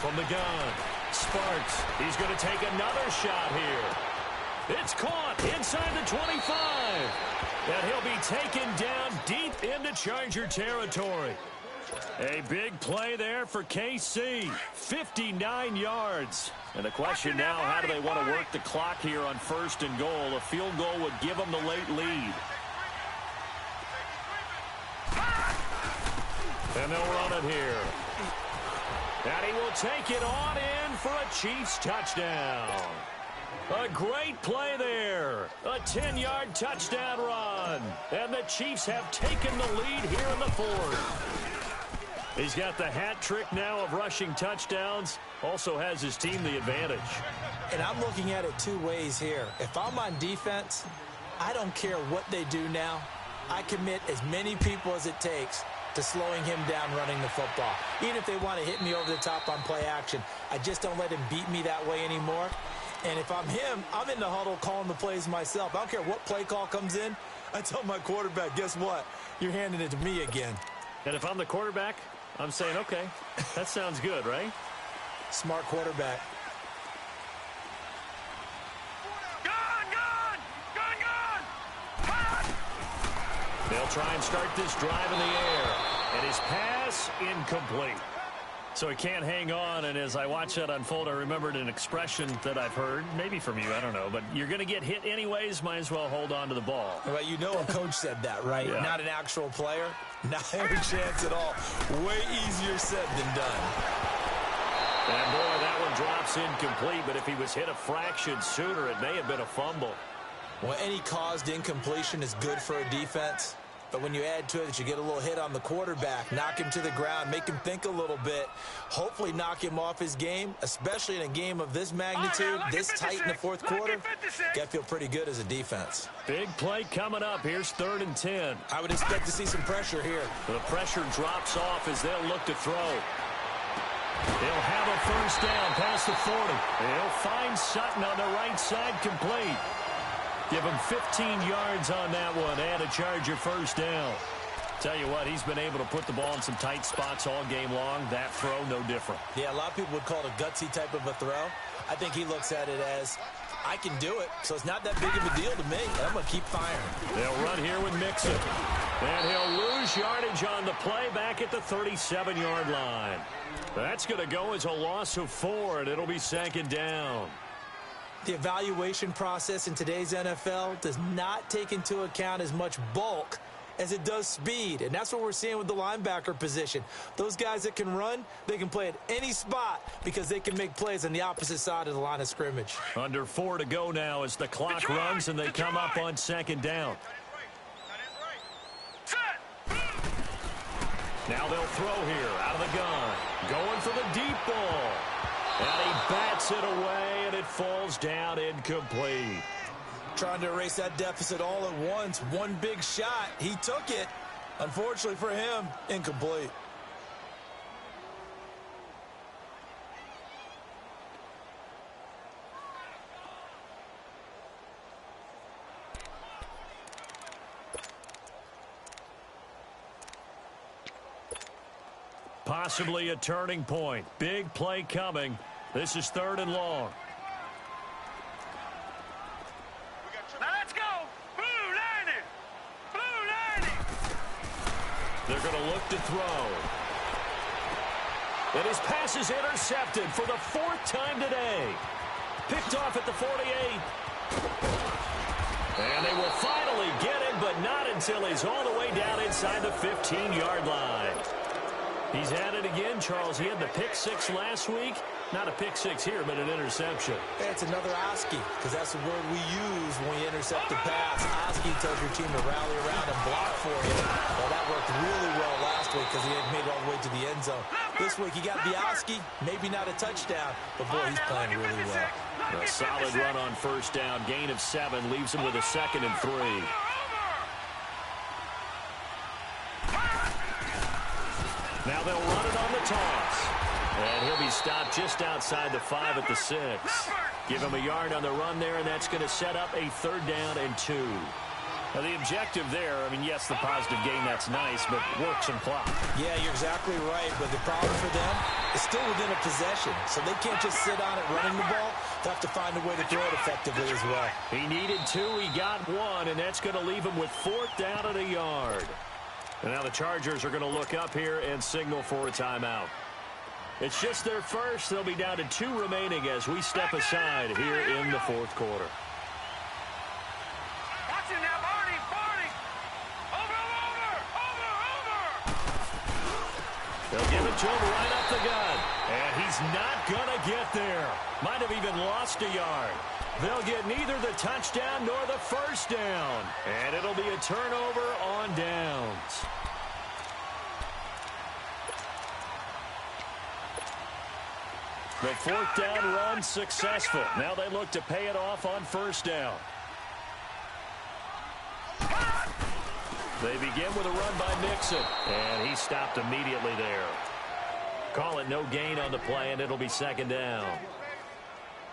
From the gun, Sparks. He's going to take another shot here. It's caught inside the 25. And he'll be taken down deep into Charger territory. A big play there for KC. 59 yards. And the question now, how do they want to work the clock here on 1st and goal? A field goal would give them the late lead. And they'll run it here. And he will take it on in for a Chiefs touchdown. A great play there. A 10-yard touchdown run. And the Chiefs have taken the lead here in the fourth. He's got the hat trick now of rushing touchdowns. Also has his team the advantage. And I'm looking at it two ways here. If I'm on defense, I don't care what they do now. I commit as many people as it takes to slowing him down running the football. Even if they want to hit me over the top on play action, I just don't let him beat me that way anymore. And if I'm him, I'm in the huddle calling the plays myself. I don't care what play call comes in. I tell my quarterback, guess what? You're handing it to me again. And if I'm the quarterback, I'm saying, okay, that sounds good, right? Smart quarterback. They'll try and start this drive in the air. And his pass incomplete. So he can't hang on, and as I watch that unfold, I remembered an expression that I've heard, maybe from you, I don't know, but you're going to get hit anyways, might as well hold on to the ball. Well, you know a coach said that, right? Yeah. Not an actual player. Not every chance at all. Way easier said than done. And boy, that one drops incomplete, but if he was hit a fraction sooner, it may have been a fumble. Well, any caused incompletion is good for a defense. But when you add to it that you get a little hit on the quarterback, knock him to the ground, make him think a little bit, hopefully knock him off his game, especially in a game of this magnitude, this tight in the fourth quarter, got to feel pretty good as a defense. Big play coming up. Here's 3rd and 10. I would expect to see some pressure here. The pressure drops off as they'll look to throw. They'll have a first down past the 40. They'll find Sutton on the right side complete. Give him 15 yards on that one and a Charger first down. Tell you what, he's been able to put the ball in some tight spots all game long. That throw, no different. Yeah, a lot of people would call it a gutsy type of a throw. I think he looks at it as, I can do it, so it's not that big of a deal to me. I'm going to keep firing. They'll run here with Mixon. And he'll lose yardage on the play back at the 37-yard line. That's going to go as a loss of 4, and it'll be 2nd down. The evaluation process in today's NFL does not take into account as much bulk as it does speed. And that's what we're seeing with the linebacker position. Those guys that can run, they can play at any spot because they can make plays on the opposite side of the line of scrimmage. Under 4 to go now as the clock runs and they come up on 2nd down. Now they'll throw here out of the gun. Going for the deep ball. And he bats it away, and it falls down incomplete. Trying to erase that deficit all at once. One big shot. He took it. Unfortunately for him, incomplete. Possibly a turning point. Big play coming. This is 3rd and long. Now let's go. Blue line it. Blue line it. They're going to look to throw. And his pass is intercepted for the 4th time today. Picked off at the 48. And they will finally get him, but not until he's all the way down inside the 15-yard line. He's at it again, Charles. He had the pick 6 last week. Not a pick 6 here, but an interception. Hey, it's another Oski, because that's the word we use when we intercept the pass. Oski tells your team to rally around and block for you. Well, that worked really well last week because he had made it all the way to the end zone. This week, he got the Oski, maybe not a touchdown, but boy, he's playing really well. A solid run on first down. Gain of 7 leaves him with a 2nd and 3. Now they'll run it on the toss. And he'll be stopped just outside the 5 at the 6. Give him a yard on the run there, and that's going to set up a 3rd down and 2. Now, the objective there, I mean, yes, the positive gain, that's nice, but work some clock. Yeah, you're exactly right, but the problem for them is still within a possession, so they can't just sit on it running the ball. They'll have to find a way to throw it effectively as well. He needed 2, he got 1, and that's going to leave him with 4th down and a yard. And now the Chargers are going to look up here and signal for a timeout. It's just their first. They'll be down to 2 remaining as we step aside here in the 4th quarter. Watch it now, Barney. Over. They'll give it to him right up the gut. And he's not going to get there. Might have even lost a yard. They'll get neither the touchdown nor the first down. And it'll be a turnover on downs. The fourth down run successful. Now they look to pay it off on first down. They begin with a run by Mixon. And he stopped immediately there. Call it no gain on the play, and it'll be second down.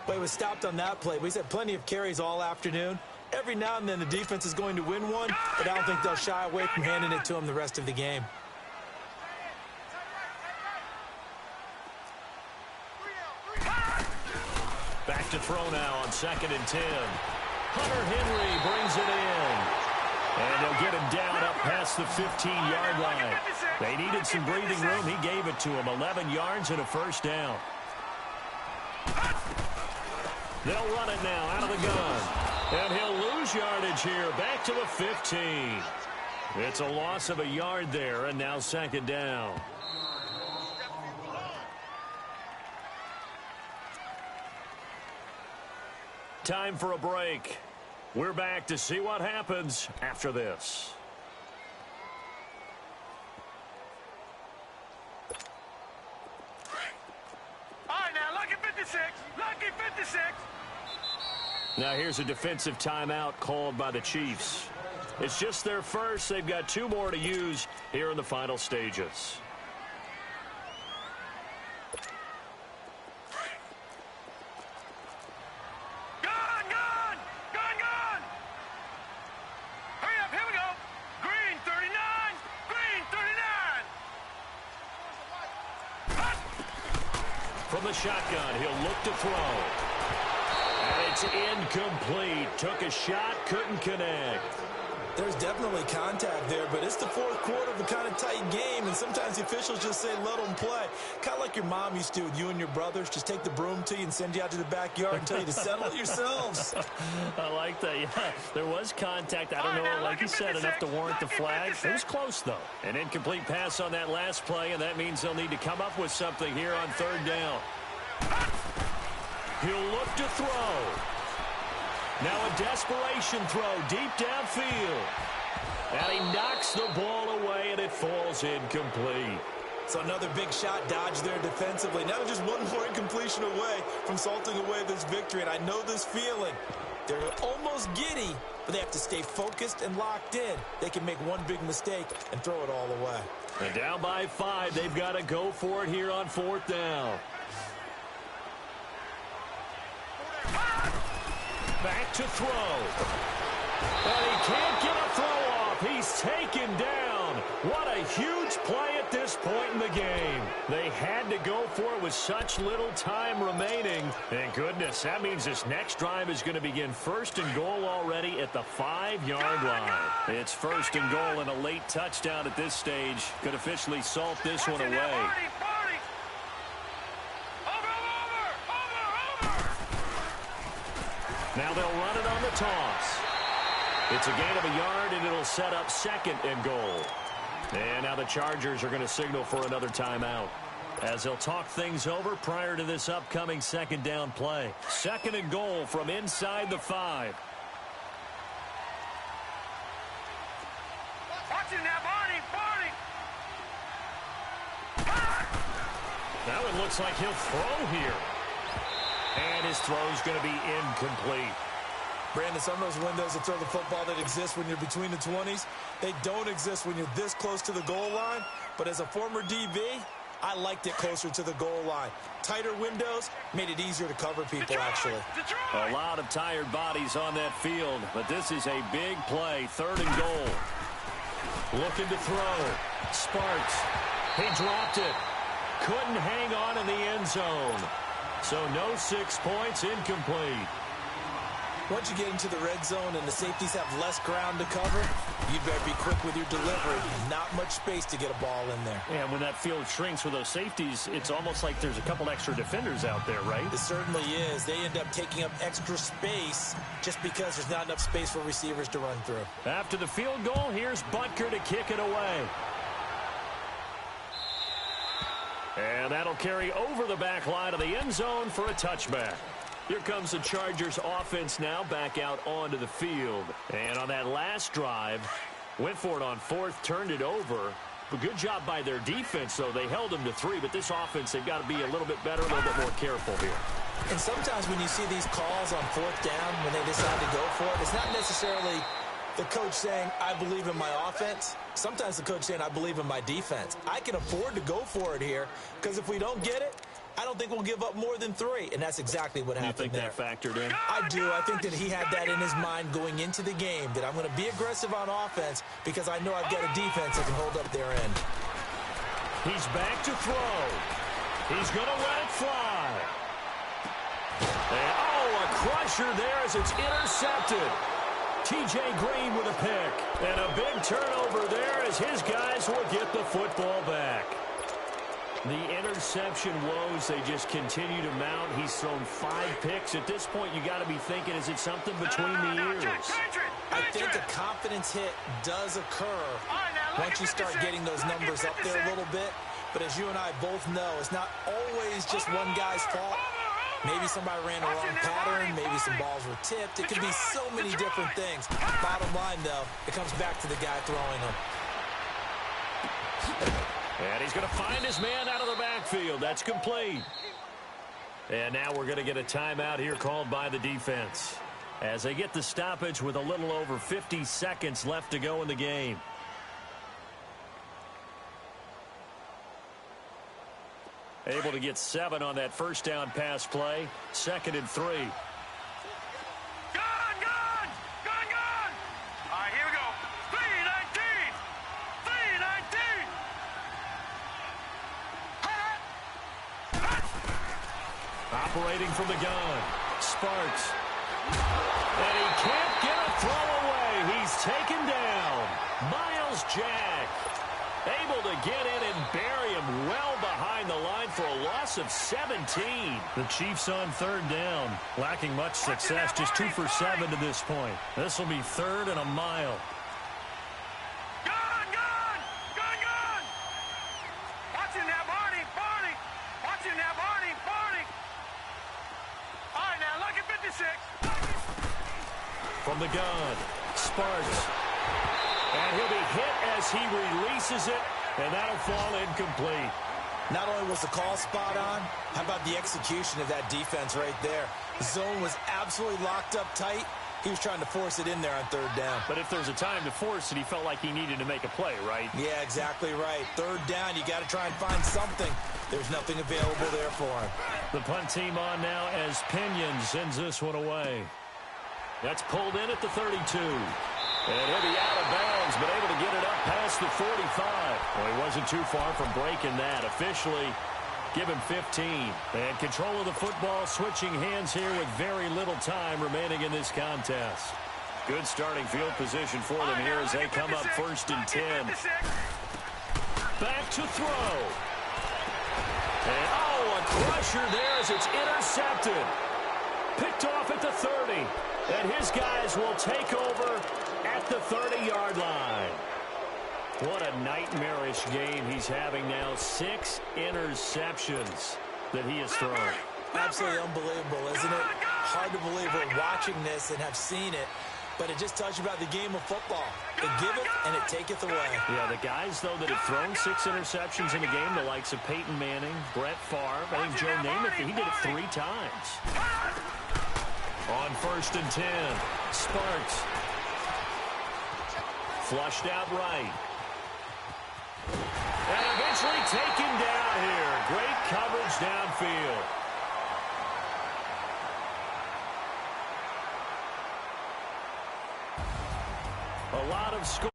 But he was stopped on that play. He's had plenty of carries all afternoon. Every now and then the defense is going to win one, but I don't think they'll shy away from handing it to him the rest of the game. Back to throw now on 2nd and 10. Hunter Henry brings it in. And they'll get him down up past the 15-yard line. They needed some breathing room. He gave it to him. 11 yards and a first down. They'll run it now out of the gun. And he'll lose yardage here. Back to the 15. It's a loss of a yard there, and now second down. Time for a break. We're back to see what happens after this. All right, now, lucky 56. Lucky 56. Now here's a defensive timeout called by the Chiefs. It's just their first. They've got 2 more to use here in the final stages. From the shotgun, he'll look to throw. And it's incomplete. Took a shot, couldn't connect. There's definitely contact there, but it's the fourth quarter of a kind of tight game, and sometimes the officials just say, let them play. Kind of like your mom used to with you and your brothers. Just take the broom to you and send you out to the backyard and tell you to settle it yourselves. I like that, yeah. There was contact. I don't know, like you said, enough to warrant the flag. It was close, though. An incomplete pass on that last play, and that means they'll need to come up with something here on third down. He'll look to throw. Now a desperation throw deep downfield. And he knocks the ball away, and it falls incomplete. So another big shot dodged there defensively. Now just one more incompletion away from salting away this victory. And I know this feeling. They're almost giddy, but they have to stay focused and locked in. They can make one big mistake and throw it all away. And down by 5, they've got to go for it here on fourth down. Back to throw. And he can't get a throw off. He's taken down. What a huge play at this point in the game. They had to go for it with such little time remaining. And goodness, that means this next drive is going to begin first and goal already at the 5-yard line. It's first and goal, and a late touchdown at this stage could officially salt this one away. Now they'll run it on the toss. It's a gain of a yard, and it'll set up second and goal. And now the Chargers are going to signal for another timeout as they'll talk things over prior to this upcoming second down play. Second and goal from inside the 5. Watch it now, Barney. Now it looks like he'll throw here. And his throw's going to be incomplete. Brandon, some of those windows that throw the football that exist when you're between the 20s, they don't exist when you're this close to the goal line. But as a former DB, I liked it closer to the goal line. Tighter windows made it easier to cover people, actually. A lot of tired bodies on that field, but this is a big play. Third and goal. Looking to throw. Sparks. He dropped it. Couldn't hang on in the end zone. So no 6 points, incomplete. Once you get into the red zone and the safeties have less ground to cover, you'd better be quick with your delivery. Not much space to get a ball in there. Yeah, when that field shrinks with those safeties, it's almost like there's a couple extra defenders out there, right? It certainly is. They end up taking up extra space just because there's not enough space for receivers to run through. After the field goal, here's Butker to kick it away. And that'll carry over the back line of the end zone for a touchback. Here comes the Chargers offense now back out onto the field. And on that last drive, went for it on fourth, turned it over. But good job by their defense, though. They held them to 3, but this offense, they've got to be a little bit better, a little bit more careful here. And sometimes when you see these calls on fourth down, when they decide to go for it, it's not necessarily the coach saying, I believe in my offense. Sometimes the coach saying, I believe in my defense. I can afford to go for it here because if we don't get it, I don't think we'll give up more than 3. And that's exactly what happened there. You think that factored in? I do. I think that he had that in his mind going into the game, that I'm going to be aggressive on offense because I know I've got a defense that can hold up their end. He's back to throw. He's going to let it fly. And, a crusher there as it's intercepted. T.J. Green with a pick. And a big turnover there as his guys will get the football back. The interception woes, they just continue to mount. He's thrown 5 picks. At this point, you got to be thinking, is it something between the ears? I think a confidence hit does occur once you start getting those numbers up there a little bit. But as you and I both know, it's not always just one guy's fault. Maybe somebody ran a wrong pattern. Maybe some balls were tipped. It can be so many different things. Bottom line, though, it comes back to the guy throwing them. And he's going to find his man out of the backfield. That's complete. And now we're going to get a timeout here called by the defense as they get the stoppage with a little over 50 seconds left to go in the game. Able to get 7 on that first down pass play. 2nd and 3. Gone! All right, here we go. 3-19. 3-19. Operating from the gun. Sparks. And he can't get a throw away. He's taken down. Miles Jack. Able to get in and bury him well behind the line for a loss of 17. The Chiefs on 3rd down. Lacking much success. Just 2 for 7 to this point. This will be 3rd and a mile. Gone! Watching that, Barney. Watching that, Barney. All right, now, look at 56. From the gun, Sparks. And he'll be hit as he releases it, and that'll fall incomplete. Not only was the call spot on, how about the execution of that defense right there? The zone was absolutely locked up tight. He was trying to force it in there on 3rd down. But if there's a time to force it, he felt like he needed to make a play, right? Yeah, exactly right. 3rd down, you got to try and find something. There's nothing available there for him. The punt team on now as Pinion sends this one away. That's pulled in at the 32. And he'll be out of bounds, but able to get it up past the 45. Well, he wasn't too far from breaking that. Officially, give him 15. And control of the football, switching hands here with very little time remaining in this contest. Good starting field position for them here as they come up 1st and 10. Back to throw. And, a crusher there as it's intercepted. Picked off at the 30. And his guys will take over at the 30-yard line. What a nightmarish game he's having now. 6 interceptions that he has thrown. Absolutely unbelievable, isn't it? Hard to believe we're watching this and have seen it, but it just tells you about the game of football. It giveth and it taketh away. Yeah, the guys, though, that have thrown 6 interceptions in a game, the likes of Peyton Manning, Brett Favre, I think Joe Namath, he did it 3 times. On 1st and 10, Sparks. Flushed out right. And eventually taken down here. Great coverage downfield. A lot of score